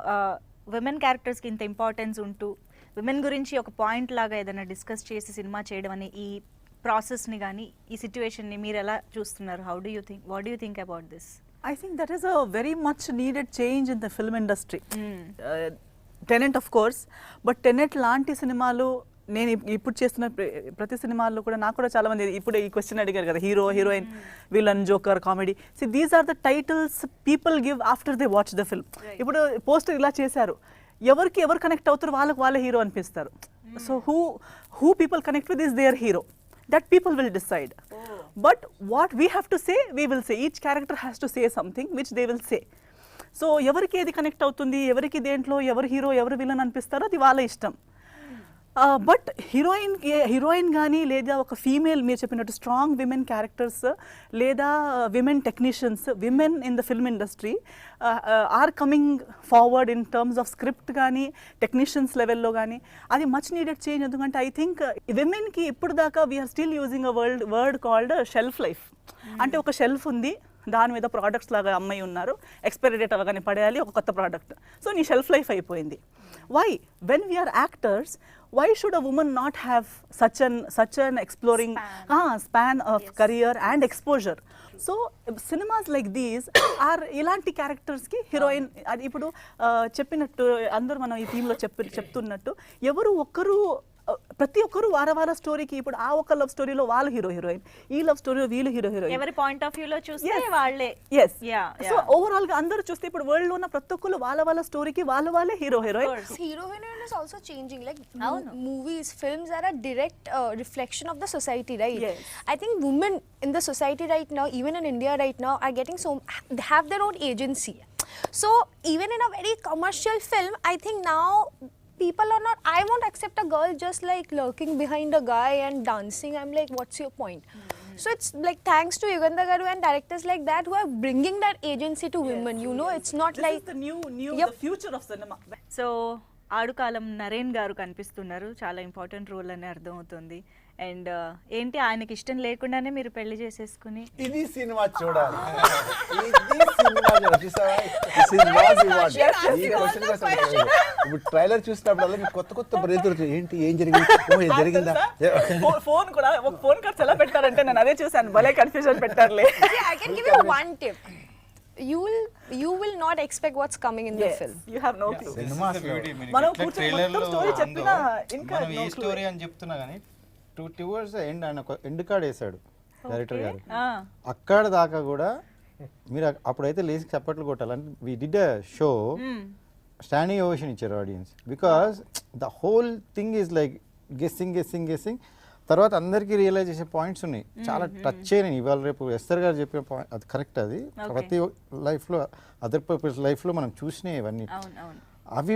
women క్యారెక్టర్స్కి ఇంత ఇంపార్టెన్స్ ఉంటూ విమెన్ గురించి ఒక పాయింట్ లాగా ఏదైనా డిస్కస్ చేసి సినిమా చేయడం అనే ఈ ప్రాసెస్ని కానీ ఈ సిచ్యువేషన్ని మీరు ఎలా చూస్తున్నారు? How do you think, what do you think about this? I think that is a very much needed change in the film industry. Tenet of course, but Tenet లాంటి సినిమాలు నేను ఇప్పుడు చేస్తున్న ప్రతి సినిమాల్లో కూడా నాకు కూడా చాలా మంది ఇప్పుడు ఈ క్వశ్చన్ అడిగారు కదా, hero heroine villain joker comedy. So these are the titles people give after they watch the film. ఇప్పుడు పోస్టర్ ఇలా చేశారు, ఎవరు కనెక్ట్ అవుతారు వాళ్ళే హీరో అనిపిస్తారు. So who people connect with is their hero, that people will decide. But what we have to say, we will say. Each character has to say something which they will say. So ఎవరికి ఏది connect అవుతుంది, ఎవరికి దేంట్లో ఎవరు hero ఎవరు villain అనిపిస్తారో అది వాళ్ళ ఇష్టం. బట్ హీరోయిన్ కానీ లేదా ఒక ఫీమేల్ మీరు చెప్పినట్టు స్ట్రాంగ్ విమెన్ క్యారెక్టర్స్ లేదా women technicians women in the film industry are coming forward in terms of script కానీ టెక్నీషియన్స్ లెవెల్లో కానీ అది మచ్ నీడెడ్ చేంజ్. ఎందుకంటే ఐ థింక్ విమెన్కి ఇప్పుడు దాకా we're still using a word called shelf life. అంటే ఒక షెల్ఫ్ ఉంది, దాని మీద ప్రోడక్ట్స్ లాగా అమ్మాయి ఉన్నారు, ఎక్స్పైరీ డేట్ అవగానే పడేయాలి ఒక కొత్త ప్రోడక్ట్. సో నీ షెల్ఫ్ లైఫ్ అయిపోయింది. Why when we're actors why should a woman not have such an exploring span of career and exposure? So cinemas like these are ilanti characters ki heroine adi ipudu cheppinattu andaru manam ee theme lo చెప్తున్నట్టు ఎవరు ఒక్కరు ప్రతి ఒక్కరు వార స్టోరీకి ఇప్పుడు ఆ ఒక లవ్ స్టోరీలో వాళ్ళు హీరో హీరోయిన్, ఈ లవ్ స్టోరీలో వీళ్ళు హీరో హీరోయిన్, ఎవరి పాయింట్ ఆఫ్ వ్యూ లో చూస్తే వాళ్ళే. yes సో ఓవరాల్ గా అందరూ చూస్తే ఇప్పుడు వరల్డ్ లో ఉన్న ప్రతి ఒక్కరు వాళ్ళ స్టోరీకి వాళ్ళే hero heroine. Hero heroine is also changing. Like movies, films are a direct reflection of the society, right? Yes. I think women in the society right now, even in India right now, are getting they have their own agency. So even in a very commercial film, I think now people are not, I won't accept a girl just like lurking behind a guy and dancing. I'm like, what's your point? So it's like thanks to Yugandha Garu and directors like that who are bringing that agency to women. You know, it's not This like is the new Yep. the future of cinema. So Aadukalam Naren గారు కనిపిస్తున్నారు, చాలా important role అని అర్థమవుతుంది. And ఏంటి ఆయనకి ఇష్టం లేకుండానే మీరు పెళ్లి చేసేసుకుని ఇది సినిమా చూడాలి, ఇది సినిమా చూడాలి. చూసావా? This is what we want. ఈ question కోసం ఇప్పుడు ట్రైలర్ చూసినప్పుడు మీకు కొత్త బ్రేక్ ఏంటి, ఏం జరిగింది, ఏం జరిగిందా? ఫోన్ కూడా ఒక ఫోన్ కార్డ్స్ ఎలా పెట్టారంటే నేను అదే చూసాను, భలే confusion పెట్టారులే. See, I can give you one tip. You will not expect what's coming in the film. You have no clue. మనం కూర్చొని ట్రైలర్ మొత్తం స్టోరీ చెప్పినా ఇంకా మనం ఈ స్టోరీ అని చెప్తున్నా కానీ టువర్డ్స్ ఎండ్ ఆయన ఒక ఎండ్ కార్డ్ వేసాడు డైరెక్టర్ గారు. అక్కడ దాకా కూడా మీరు అప్పుడైతే లేచి చప్పట్లు కొట్టాలని we did a show, standing ovation ఇచ్చారు audience. Because the whole thing is like guessing. తర్వాత అందరికీ రియలైజ్ చేసే పాయింట్స్ ఉన్నాయి, చాలా టచ్ అయినాయి. ఇవాళ రేపు ఎస్తర్ గారు చెప్పిన పాయింట్ అది కరెక్ట్. అది ప్రతి లైఫ్లో అదర్ పీపుల్స్ లైఫ్లో మనం చూసినాయి ఇవన్నీ. అవి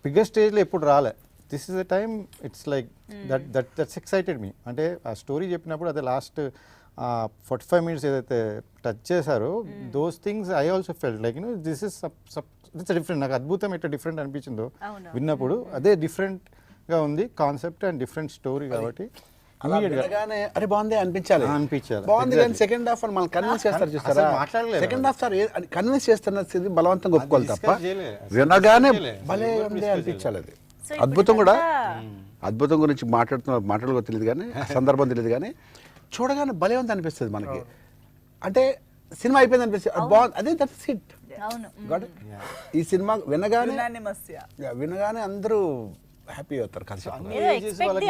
బిగ్గెస్ట్ స్టేజ్లో ఎప్పుడు రాలే. This is the time it's like that's excited me. అంటే ఆ స్టోరీ చెప్పినప్పుడు అదే లాస్ట్ 45 minutes ఏదైతే టచ్ చేశారో those things I also felt like this is different. నాకు అద్భుతం ఎట్లా డిఫరెంట్ అనిపించిందో విన్నప్పుడు, అదే డిఫరెంట్గా ఉంది కాన్సెప్ట్ అండ్ డిఫరెంట్ స్టోరీ కాబట్టి అరే బాగుంది అనిపించాలి బాగుంది. కానీ సెకండ్ హాఫ్ మనం కన్విన్స్ చేస్తారు చూస్తారా, సెకండ్ హాఫ్ సార్ కన్విన్స్ చేస్తున్నది బలవంతంగా ఒప్పుకోవాలి తప్ప వినగానే భలే ఉంది అనిపించాలి. అది అద్భుతం కూడా, అద్భుతం గురించి మాట్లాడుకో తెలియదు కానీ సందర్భం తెలియదు కానీ చూడగానే భలే ఉంది అనిపిస్తుంది మనకి. అంటే సినిమా అయిపోయింది అనిపిస్తుంది, బాగుంది, అదే దట్స్ ఇట్. ఈ సినిమా వినగానే అందరూ హ్యాపీ అవుతారు.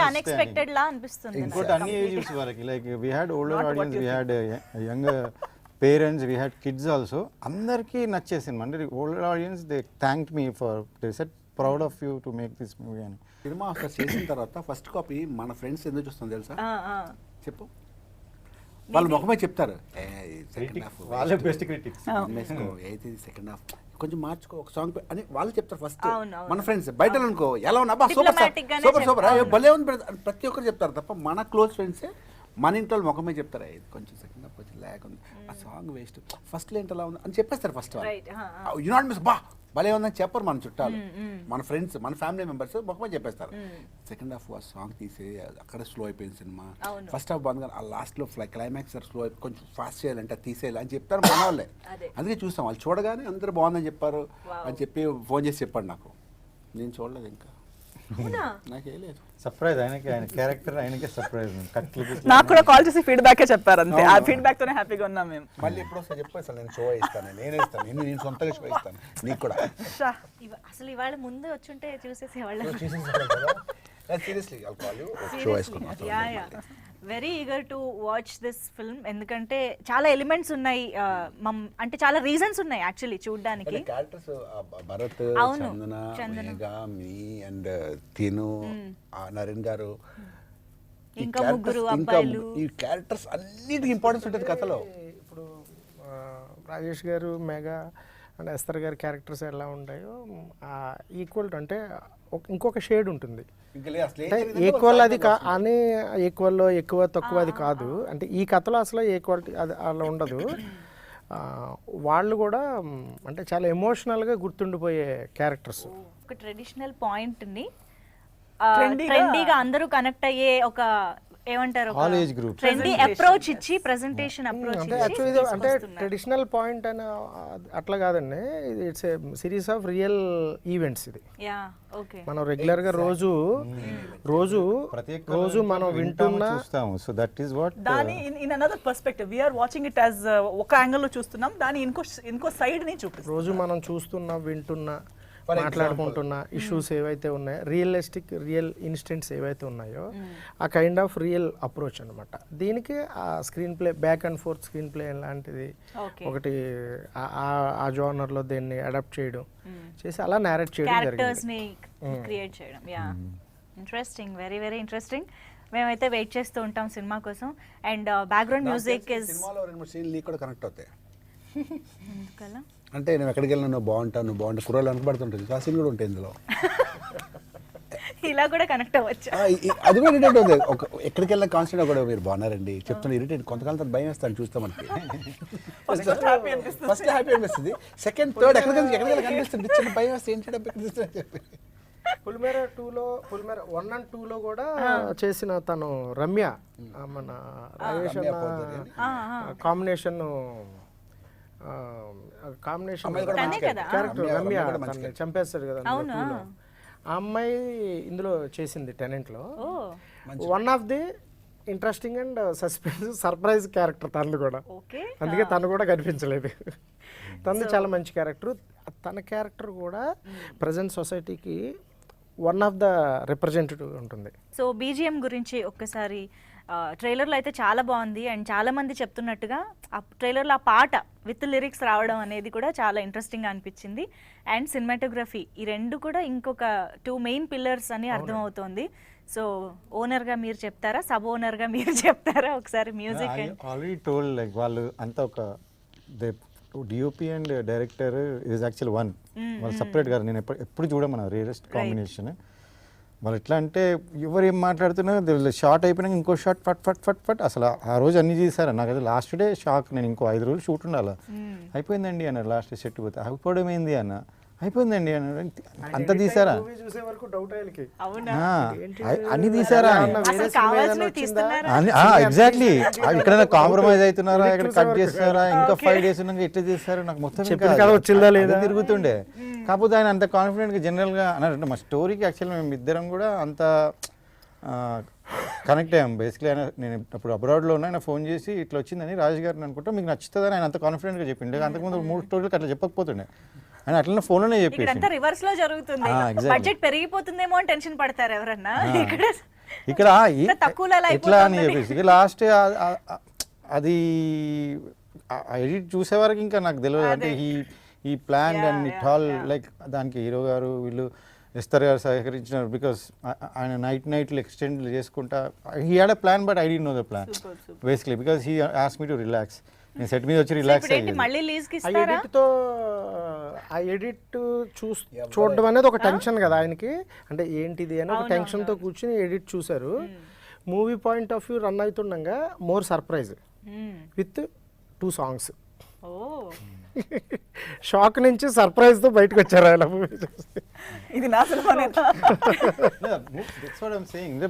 అన్ఎక్స్పెక్టెడ్ లా అనిపిస్తుంది. ఇంకోటి అన్ని ఏజెస్ వాళ్ళకి like we had older audience, we had young parents, we had kids also. అందరికీ నచ్చే సినిమా. అంటే older audience they thanked me for they said proud of you to make this movie అని. Cinema అక్కడ చేసిన తర్వాత first copy మన friends ఎందుకు చూస్తాం తెలుసా? చెప్పు. వాళ్ళు ముఖమే చెప్తారు, వాళ్ళే బెస్ట్ క్రిటిక్స్, సెకండ్ హాఫ్ కొంచెం మార్చుకో, ఒక సాంగ్ అని వాళ్ళు చెప్తారు ఫస్ట్. మన ఫ్రెండ్స్ బయట అనుకో ఎలా ఉన్నా సూపర్ భలే ఉంది ప్రతి ఒక్కరు చెప్తారు తప్ప మన క్లోజ్ ఫ్రెండ్సే మన ఇంట్లో ముఖమే చెప్తారు, ఇది కొంచెం సెకండ్ హాఫ్ కొంచెం ల్యాగ్ ఉంది, ఆ సాంగ్ వేస్ట్, ఫస్ట్ ఏంటి అలా ఉంది అని చెప్పేస్తారు. ఫస్ట్ యు నాట్ మిస్ భలే ఉందని చెప్పరు మన చుట్టాలు, మన ఫ్రెండ్స్, మన ఫ్యామిలీ మెంబర్స్ ముఖమే చెప్పేస్తారు. సెకండ్ హాఫ్ ఆ సాంగ్ తీసే అక్కడ స్లో అయిపోయింది సినిమా. ఫస్ట్ హాఫ్ బాగుంది కానీ ఆ లాస్ట్లో క్లైమాక్స్ స్లో అయిపోయి కొంచెం ఫాస్ట్ చేయాలంటే తీసేయాలి అని చెప్తారు మన వాళ్ళే. అందుకే చూస్తాం, వాళ్ళు చూడగానే అందరూ బాగుందని చెప్పారు అని చెప్పి ఫోన్ చేసి చెప్పండి. నాకు నేను చూడలేదు ఇంకా, నాకేం లేదు. సర్ప్రైజ్ ఆయనకి, ఆయన క్యారెక్టర్ ఆయనకే సర్ప్రైజ్. నాకు కూడా కాల్ చేసి ఫీడ్బ్యాక్ చెప్పారు అంతే, ఆ ఫీడ్బ్యాక్ తోనే హ్యాపీగా ఉన్నాం మేము. మళ్ళీ ఎప్పుడు వస్తా చెప్పేస్తాను, నేను షో ఇస్తాను, నేనే ఇస్తాను, నేను సొంతగా షో ఇస్తాను నీకు కూడా. అసలు ఇవాళ ముందు వచ్చుంటే చూసేసేవాళ్ళం. Seriously I'll call you, show వేసుకుందాం. Very eager to watch this film, ఎందుకంటే చాలా ఎలిమెంట్స్ ఉన్నాయి, అంటే చాలా రీజన్స్ ఉన్నాయి యాక్చువల్లీ చూడడానికి. Characters Bharat, Chandana, Megha, me and తిను, నరేన్ గారు, ఇంకా ముగ్గురు అబ్బాయిలు, ఈ క్యారెక్టర్స్ అన్నిటికీ ఇంపార్టెన్స్ ఉంటుంది కథలో. ఇప్పుడు రాజేష్ గారు, మేఘా అండ్ ఎస్తర్ గారి క్యారెక్టర్స్ ఎలా ఉంటాయో ఈక్వల్ టు, అంటే ఇంకొక షేడ్ ఉంటుంది. ఇంకా లేదు, అసలు ఏం అంటే జరిగిందంటే ఈక్వల్ ఒక అది అని ఈక్వల్లో ఎక్కువ తక్కువ అది కాదు. అంటే ఈ కథలో అసలు ఈక్వాలిటీ అది అలా ఉండదు. వాళ్ళు కూడా అంటే చాలా ఎమోషనల్గా గుర్తుండిపోయే క్యారెక్టర్స్. ఒక ట్రెడిషనల్ పాయింట్ని Trendy గా- ట్రెండీగా అందరూ కనెక్ట్ అయ్యే ఒక ఏమంటారు All age group. Trendy approach ఇచ్చి ప్రెజెంటేషన్ అప్రోచ్ అంటే ఇచ్చి యాక్చువల్లీ ఇది అంటే ట్రెడిషనల్ పాయింట్ అని అట్లా కాదండి. It's a series of real events. ఇది యా ఓకే మనం రెగ్యులర్గా రోజు ప్రతి ఒక్క రోజు మనం వింటున్న చూస్తాము. సో దట్ ఈస్ వాట్ దాని in another perspective we're watching it as ఒక యాంగిల్లో చూస్తున్నాం, దాని ఇంకో సైడ్ ని చూపిస్తాం. రోజు మనం చూస్తున్న వింటున్న మాట్లాడుకుంటున్న ఇష్యూస్ ఏవైతే ఉన్నాయో, రియల్ ఇన్సిడెంట్స్ ఏవైతే ఉన్నాయో ఆ కైండ్ ఆఫ్ రియల్ అప్రోచ్ అనమాట. దీనికి ఆ screen play back and fourth screen play లాంటిది Okay. ఒకటి ఆ జోనర్లో దీన్ని అడాప్ట్ చేయడం చేసి అలా నేరేట్ చేయడం క్యారెక్టర్స్ జరిగింది. ని క్రియేట్ చేయడం. Yeah interesting, very very interesting. మేమైతే వెయిట్ చేస్తూ ఉంటాం సినిమా కోసం. అండ్ బ్యాక్గ్రౌండ్ మ్యూజిక్ ఇస్ సినిమాలో 2-3 సీన్లు నీకు కూడా కనెక్ట్ అవుతాయి. ఎందుకలా అంటే నువ్వు ఎక్కడికి వెళ్ళినా నువ్వు బాగుంటావు, నువ్వు బాగుంటావు, కుర్రాళ్ళు అనుపడుతుంటుంది. ఆ సీన్ కూడా ఉంటాయి ఇందులో. ఇలా కూడా కనెక్ట్ అవ్వచ్చు. అది కూడా ఇరిటేట్ అవుతుంది. ఎక్కడికి వెళ్ళిన కాన్స్టెంట్ కూడా మీరు బాగున్నారండి చెప్తున్నా ఇరిటేట్. కొంతకాలం తర్వాత భయం వేస్తాను చూస్తాం మనకి. ఫస్ట్ హ్యాపీ అనిపిస్తుంది, సెకండ్ థర్డ్ ఎక్కడికి కనిపిస్తుంది చిన్న భయం వేస్తే ఏంటి అని చెప్పి. పులిమేర 1 and 2లో కూడా చేసిన తను రమ్య, మన రాజేష్ కాంబినేషన్ తనే కదా? క్యారెక్టర్ రమ్య తనని చంపేస్తాడు కదా అందులో 2లో. ఆ అమ్మాయి ఇందులో చేసింది టెనెంట్లో. Oh one of the interesting and surprise character తనది కూడా. ఓకే. అందుకే తను కూడా కనిపించలేదు. తనది చాలా మంచి క్యారెక్టర్. తన క్యారెక్టర్ కూడా ప్రజెంట్ సొసైటీకి వన్ ఆఫ్ ద రిప్రజెంటేటివ్ ఉంటుంది. సో బీజిఎం గురించి ఒక్కసారి ట్రైలర్లో అయితే చాలా బాగుంది. అండ్ చాలా మంది చెప్తున్నట్టుగా ఆ ట్రైలర్లో ఆ పాట విత్ లిరిక్స్ రావడం అనేది కూడా చాలా ఇంట్రెస్టింగ్గా అనిపించింది. అండ్ సినిమాటోగ్రఫీ, ఈ రెండు కూడా ఇంకొక 2 మెయిన్ పిల్లర్స్ అని అర్థమవుతోంది. సో ఓనర్గా మీరు చెప్తారా, సబ్ ఓనర్గా మీరు చెప్తారా ఒకసారి మ్యూజిక్? ఆల్రెడీ టోల్డ్ లైక్ వాళ్ళు అంతా ఒక DOP and director is actual one. వాళ్ళు సపరేట్ గారు నేను ఎప్పుడు చూడమన్నా రేరెస్ట్ కాంబినేషన్. వాళ్ళు ఎట్లా అంటే ఎవరు ఏం మాట్లాడుతున్నా షార్ట్ అయిపోయినాక ఇంకో షార్ట్ ఫట్ ఫట్ ఫట్ ఫట్ అసలు ఆ రోజు అన్ని చేశారు. నాకు అది లాస్ట్ డే షాక్. నేను ఇంకో 5 రోజులు షూట్ ఉండాలి. అయిపోయిందండి అన్నారు లాస్ట్ సెట్ పోతే. అయిపోవడం ఏంది అన్న, అయిపోయిందండి అన్నారు. అంత తీసారా, చూసే వరకు డౌట్ అయ్యి అవునా? అన్ని తీసారా అసలు కావాల్సినవి తీస్తున్నారా? ఎగ్జాక్ట్లీ. ఇక్కడ కాంప్రమైజ్ అవుతున్నారా, ఇక్కడ కట్ చేస్తారా, ఇంకా 5 days ఉన్నాక ఎట్లా చేస్తారు నాకు మొత్తం వచ్చిందా లేదా తిరుగుతుండే. కాకపోతే ఆయన అంత కాన్ఫిడెంట్గా జనరల్గా అన్నారంటే మా స్టోరీకి యాక్చువల్గా మేము ఇద్దరం కూడా అంత కనెక్ట్ అయ్యాం. బేసిక్లీ ఆయన నేను అప్పుడు అబ్రాడ్లో ఉన్నా, ఆయన ఫోన్ చేసి ఇట్లా వచ్చిందని రాజు గారిని అనుకుంటా మీకు నచ్చుతుందని ఆయన అంత కాన్ఫిడెంట్గా చెప్పిండే. అంతకుముందు 3 స్టోరీలకు అట్లా చెప్పకపోతుండే. ఆయన అట్లనే ఫోన్లోనే చెప్పేసి ఇక్కడంతా రివర్స్ లో జరుగుతుంది. exactly. బడ్జెట్ పెరిగిపోతుందేమో అని టెన్షన్ పడతారు ఎవరన్నా. ఇక్కడ తక్కువలో అలా ఎట్లా అని చెప్పేసి ఇక లాస్ట్ అది ఎడిట్ చూసే వరకు ఇంకా నాకు తెలియదు. అంటే ఈ plan and it all like దానికి హీరో గారు వీళ్ళు ఎస్తర్ గారు సహకరించినారు. బికాస్ ఆయన నైట్లు ఎక్స్టెండ్ చేసుకుంటా he had a plan but I don't know the plan basically because he asked me to relax. నేను సెట్ మీద వచ్చి రిలాక్స్ అయ్యింది. మళ్ళీ లీజ్ కి ఆ ఇస్తారా? ఎడిట్తో ఆ ఎడిట్ చూడడం అనేది ఒక టెన్షన్ కదా ఆయనకి. అంటే ఏంటిది అని ఒక టెన్షన్తో కూర్చుని ఎడిట్ చూశారు. Movie point of view run అవుతుండగా మోర్ సర్ప్రైజ్ విత్ 2 songs. ఓ షాక్ నుంచి సర్ప్రైజ్తో బయటకు వచ్చారు ఆయన మూవీ చూస్తే. ఇది నా సినిమానేనా?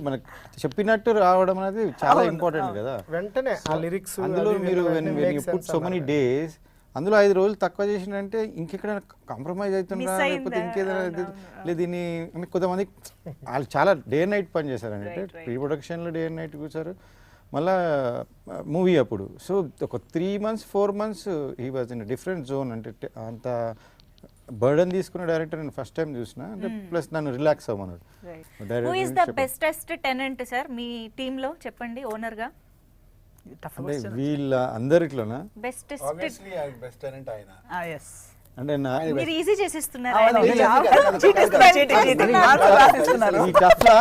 మనకు చెప్పినట్టు రావడం అనేది చాలా ఇంపార్టెంట్ కదా. వెంటనే ఆ లిరిక్స్ అందులో మీరు పుట్ సో మెనీ డేస్ అందులో 5 రోజులు తక్కువ చేసినంటే ఇంకెక్కడైనా కాంప్రమైజ్ అవుతున్నా లేకపోతే ఇంకేదైనా లేదు. దీన్ని కొంతమంది వాళ్ళు చాలా డే అండ్ నైట్ పని చేశారంటే ప్రీ ప్రొడక్షన్లో డే అండ్ నైట్ కూర్చారు. మళ్ళా మూవీ అప్పుడు సో ఒక 3 months 4 months he was in different zone. అంటే అంత బర్డన్ తీసుకున్న డైరెక్టర్ నేను ఫస్ట్ టైం చూసిన. అంటే ప్లస్ నన్ను రిలాక్స్ అవ్వమన్నాడు. Who is the bestest tenant sir మీ టీమ్ లో చెప్పండి ఓనర్ గా? అంటే వీళ్ళ అందరిట్లోనా బెస్టెస్ట్ బెస్ట్ టాలెంట్ ఆయన. ఎస్ అంటే మీరు ఈజీ చేసిస్తున్నారు. ఈ టఫ్ లా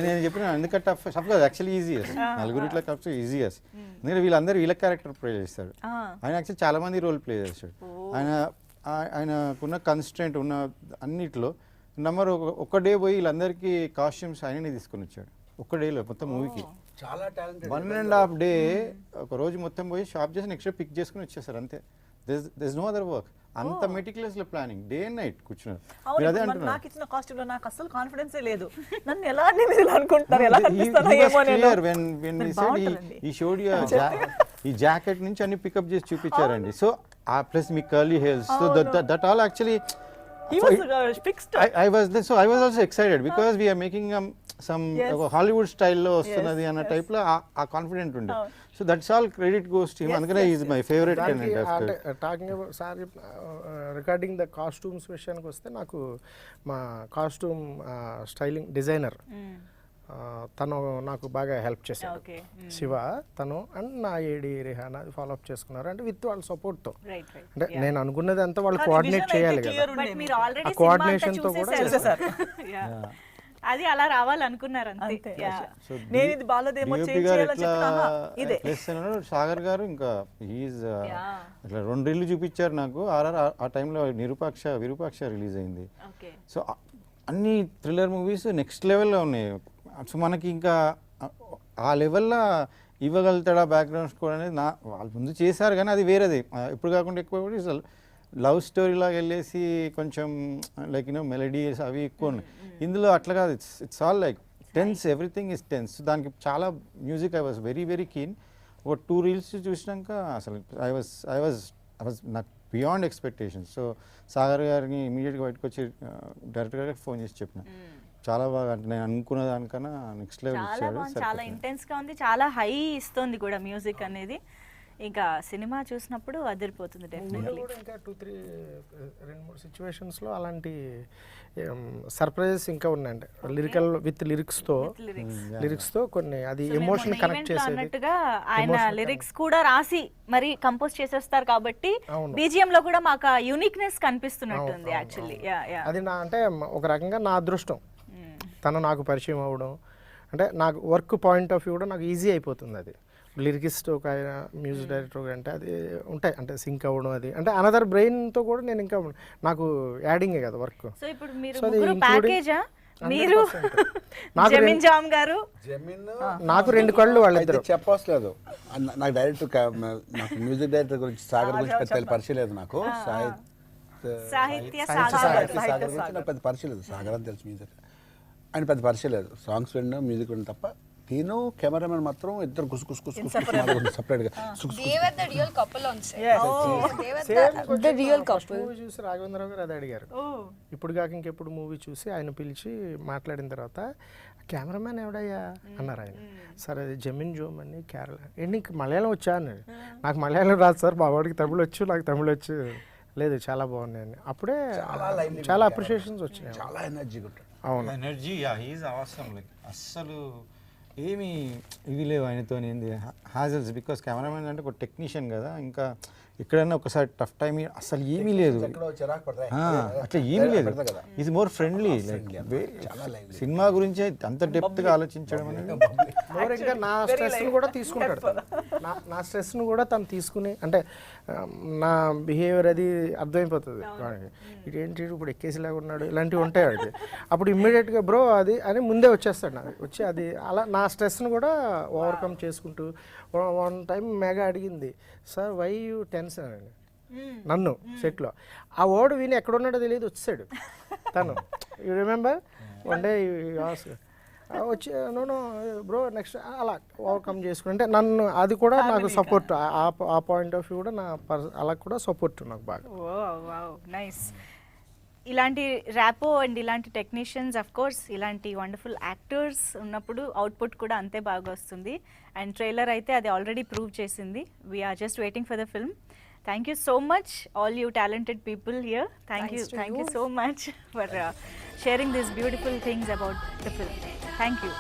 నేను చెప్పిన ఎందుకంటే టఫ్ కాదు యాక్చువల్లీ ఈజీయస్. నలుగురు ఇట్లా టఫ్ ఈజీయస్. ఎందుకంటే వీళ్ళందరూ వీళ్ళ క్యారెక్టర్ ప్లే చేస్తాడు. ఆయన యాక్చువల్లీ చాలా మంది రోల్ ప్లే చేస్తాడు. ఆయనకున్న కన్స్టెంట్ ఉన్న అన్నిట్లో నెంబర్ ఒక్క డే పోయి వీళ్ళందరికీ కాస్ట్యూమ్స్ ఆయననే తీసుకొని వచ్చాడు ఒక్క డేలో మొత్తం మూవీకి. చాలా టాలెంటెడ్. 1.5 డే ఒక రోజు మొత్తం పోయి షాప్ చేసి నెక్స్ట్ డే పిక్ చేసుకుని వచ్చేసారు అంతే. This no other work. అంత మెటిక్యులస్ లో ప్లానింగ్ డే అండ్ నైట్ కూర్చున్నారు. మీరు అదే అంటున్నారు. నాకు ఇచ్చిన కాస్ట్యూమ్ లో నాకు అసలు కాన్ఫిడెన్సే లేదు. నన్ను ఎలా అన్ని మీరు ఇలా అనుకుంటున్నారు, ఎలా కనిపిస్తానో ఏమో నేను. ఈ షోడ్ ఈ జాకెట్ నుంచి అన్ని పికప్ చేసి చూపించారండి. సో ప్లస్ మీ curly hairs, so that all actually He was fixed. I was also excited because we are making some Hollywood style లో వస్తున్నది అన్న టైప్ లో ఆ కాన్ఫిడెంట్ ఉండే. So that's all credit goes to him. అందుకనే is my favourite tenant after talking about sir regarding the costumes విషయానికి వస్తే నాకు మా కాస్ట్యూమ్ స్టైలింగ్ డిజైనర్ తను నాకు బాగా హెల్ప్ చేశాడు. శివ తను అండ్ నా ఏడి రిహానా ఫాలో అప్ చేసుకున్నారు అంటే విత్ వాళ్ళ సపోర్ట్తో. అంటే నేను అనుకున్నది అంతా వాళ్ళు కోఆర్డినేట్ చేయాలి కదా, ఆ కోఆర్డినేషన్తో కూడా చేసేసారు. అది అలా రావాలనుకున్నారు అంతే. నేను ఇది బాలదేమో ఇదే సాగర్ గారు ఇంకా ఈజ్ ఇట్లా 2 రీళ్ళు చూపించారు నాకు. ఆర్ఆర్ ఆ టైంలో విరూపాక్ష రిలీజ్ అయింది. సో అన్ని థ్రిల్లర్ మూవీస్ నెక్స్ట్ లెవెల్లో ఉన్నాయి. సో మనకి ఇంకా ఆ లెవెల్లో ఇవ్వగలుగుతాడా బ్యాక్గ్రౌండ్ స్కోర్ అనేది వాళ్ళు ముందు చేశారు కానీ అది వేరేది. ఇప్పుడు కాకుండా ఎక్కువ లవ్ స్టోరీ లాగా వెళ్ళేసి కొంచెం లైక్ మెలడీస్ అవి ఎక్కువ ఉన్నాయి. ఇందులో అట్లా కాదు. It's all like tense, everything is tense. దానికి చాలా music I was very very keen. ఒక 2 రీల్స్ చూసినాక అసలు ఐ వాజ్ నాకు బియాండ్ ఎక్స్పెక్టేషన్స్. సో సాగర్ గారికి ఇమీడియట్గా బయటకు వచ్చి డైరెక్టర్ గారికి ఫోన్ చేసి చెప్పిన చాలా బాగా, అంటే నేను అనుకున్న దానికన్నా నెక్స్ట్ లెవెల్ ఇచ్చాడు. చాలా ఇంటెన్స్ గా ఉంది, చాలా హై ఇస్తుంది కూడా మ్యూజిక్ అనేది. ఇంకా సినిమా చూసినప్పుడు అదిరిపోతుంది డెఫినెట్లీ. ఇంకా 2-3 సిచ్యువేషన్స్లో అలాంటి సర్ప్రైజెస్ ఇంకా ఉన్నాయండి. లిరికల్ విత్ లిరిక్స్తో కొన్ని అది ఎమోషన్ కనెక్ట్ చేసేది అన్నట్టుగా ఆయన లిరిక్స్ కూడా రాసి మరి కంపోజ్ చేసేస్తారు కాబట్టి బీజిఎం లో కూడా మాకు యూనిక్నెస్ కనిపిస్తున్నట్టుంది యాక్చువల్లీ. అది నా అంటే ఒక రకంగా నా అదృష్టం తను నాకు పరిచయం అవ్వడం. అంటే నాకు వర్క్ పాయింట్ ఆఫ్ వ్యూ కూడా నాకు ఈజీ అయిపోతుంది. అది లిరికిస్ట్ ఒక ఆయన మ్యూజిక్ డైరెక్టర్ అంటే అది ఉంటాయి అంటే సింక్ అవ్వడం, అది అంటే అనదర్ బ్రెయిన్తో కూడా నేను ఇంకా నాకు యాడింగే కదా వర్క్. సో ఇప్పుడు మీరు ముగ్గురు ప్యాకేజా? మీరు జమీన్ జామ్ గారు, నాకు 2 కళ్ళు వాళ్ళిద్దరు చెప్పవసలేదు. నాకు డైరెక్ట్ నాకు మ్యూజిక్ డైరెక్టర్ గురించి సాగర్ గురించి పెద్ద పరిచయం లేదు. నాకు సాహిత్య సాగర్ గురించి నాకు పెద్ద పరిచయం లేదు. సాగర్ అని తెలుసు, మ్యూజిక్ ఆయన పెద్ద పరిచయం లేదు. సాంగ్స్ వినడం, మ్యూజిక్ వినడం తప్ప. నేను కెమెరామెన్ మాత్రం ఇద్దరు సపరేట్గా చూసి రాఘవేంద్రరావు గారు అది అడిగారు. ఇప్పుడు కాక ఇంకెప్పుడు మూవీ చూసి ఆయన పిలిచి మాట్లాడిన తర్వాత కెమెరామెన్ ఎవడయ్యా అన్నారు ఆయన. సార్ అది జమీన్ జోమ్ అని కేరళ. నీకు మలయాళం వచ్చా అని. నాకు మలయాళం రాదు సార్, మా వాడికి తమిళ వచ్చు, నాకు తమిళ వచ్చు. లేదు చాలా బాగున్నాయని అప్పుడే చాలా అప్రిషియేషన్స్ వచ్చినాయి. చాలా ఎనర్జీగా ఉంటాడు. అవును, ఎనర్జీ హీఈస్ అవసరం. లైక్ అస్సలు ఏమి ఇవి లేవు ఆయనతో ఏంది హ్యాజల్స్. బికాస్ కెమెరామెన్ అంటే ఒక టెక్నీషియన్ కదా, ఇంకా ఎక్కడైనా ఒకసారి టఫ్ టైం అసలు ఏమీ లేదు, అట్లా ఏమీ లేదు. ఇది మోర్ ఫ్రెండ్లీ. లైక్ సినిమా గురించి అంత డెప్త్గా ఆలోచించడం అనేది. ఇంకా నా స్ట్రెస్ను కూడా తీసుకుంటాడు. నా స్ట్రెస్ను కూడా తను తీసుకుని, అంటే నా బిహేవియర్ అది అర్థమైపోతుంది వాడికి. ఇదేంటి ఇప్పుడు ఎక్కేసిలాగా ఉన్నాడు, ఇలాంటివి ఉంటాయి వాడికి. అప్పుడు ఇమ్మీడియట్గా బ్రో అది అని ముందే వచ్చేస్తాడు నాకు వచ్చి. అది అలా నా స్ట్రెస్ను కూడా ఓవర్కమ్ చేసుకుంటూ. 1 టైం మెగా అడిగింది, సార్ వై యూ టెన్షన్ అని నన్ను సెట్లో. ఆ వర్డ్ విని ఎక్కడున్నాడో తెలియదు వచ్చాడు తను. యూ రిమెంబర్ వన్ డే వచ్చి నో బ్రో నెక్స్ట్ అలా ఓవర్కమ్ చేసుకుని. అంటే నన్ను అది కూడా నాకు సపోర్ట్, ఆ పాయింట్ ఆఫ్ వ్యూ కూడా నా అలా కూడా సపోర్ట్ నాకు బాగా. నైస్. ఇలాంటి ర్యాపో అండ్ ఇలాంటి టెక్నీషియన్స్, అఫ్ కోర్స్ ఇలాంటి వండర్ఫుల్ యాక్టర్స్ ఉన్నప్పుడు అవుట్పుట్ కూడా అంతే బాగా వస్తుంది. అండ్ ట్రైలర్ అయితే అది ఆల్రెడీ ప్రూవ్ చేసింది. We're just waiting for the film. Thank you so much all you talented people here. Thank you so much for sharing this beautiful things about the film. Thank you.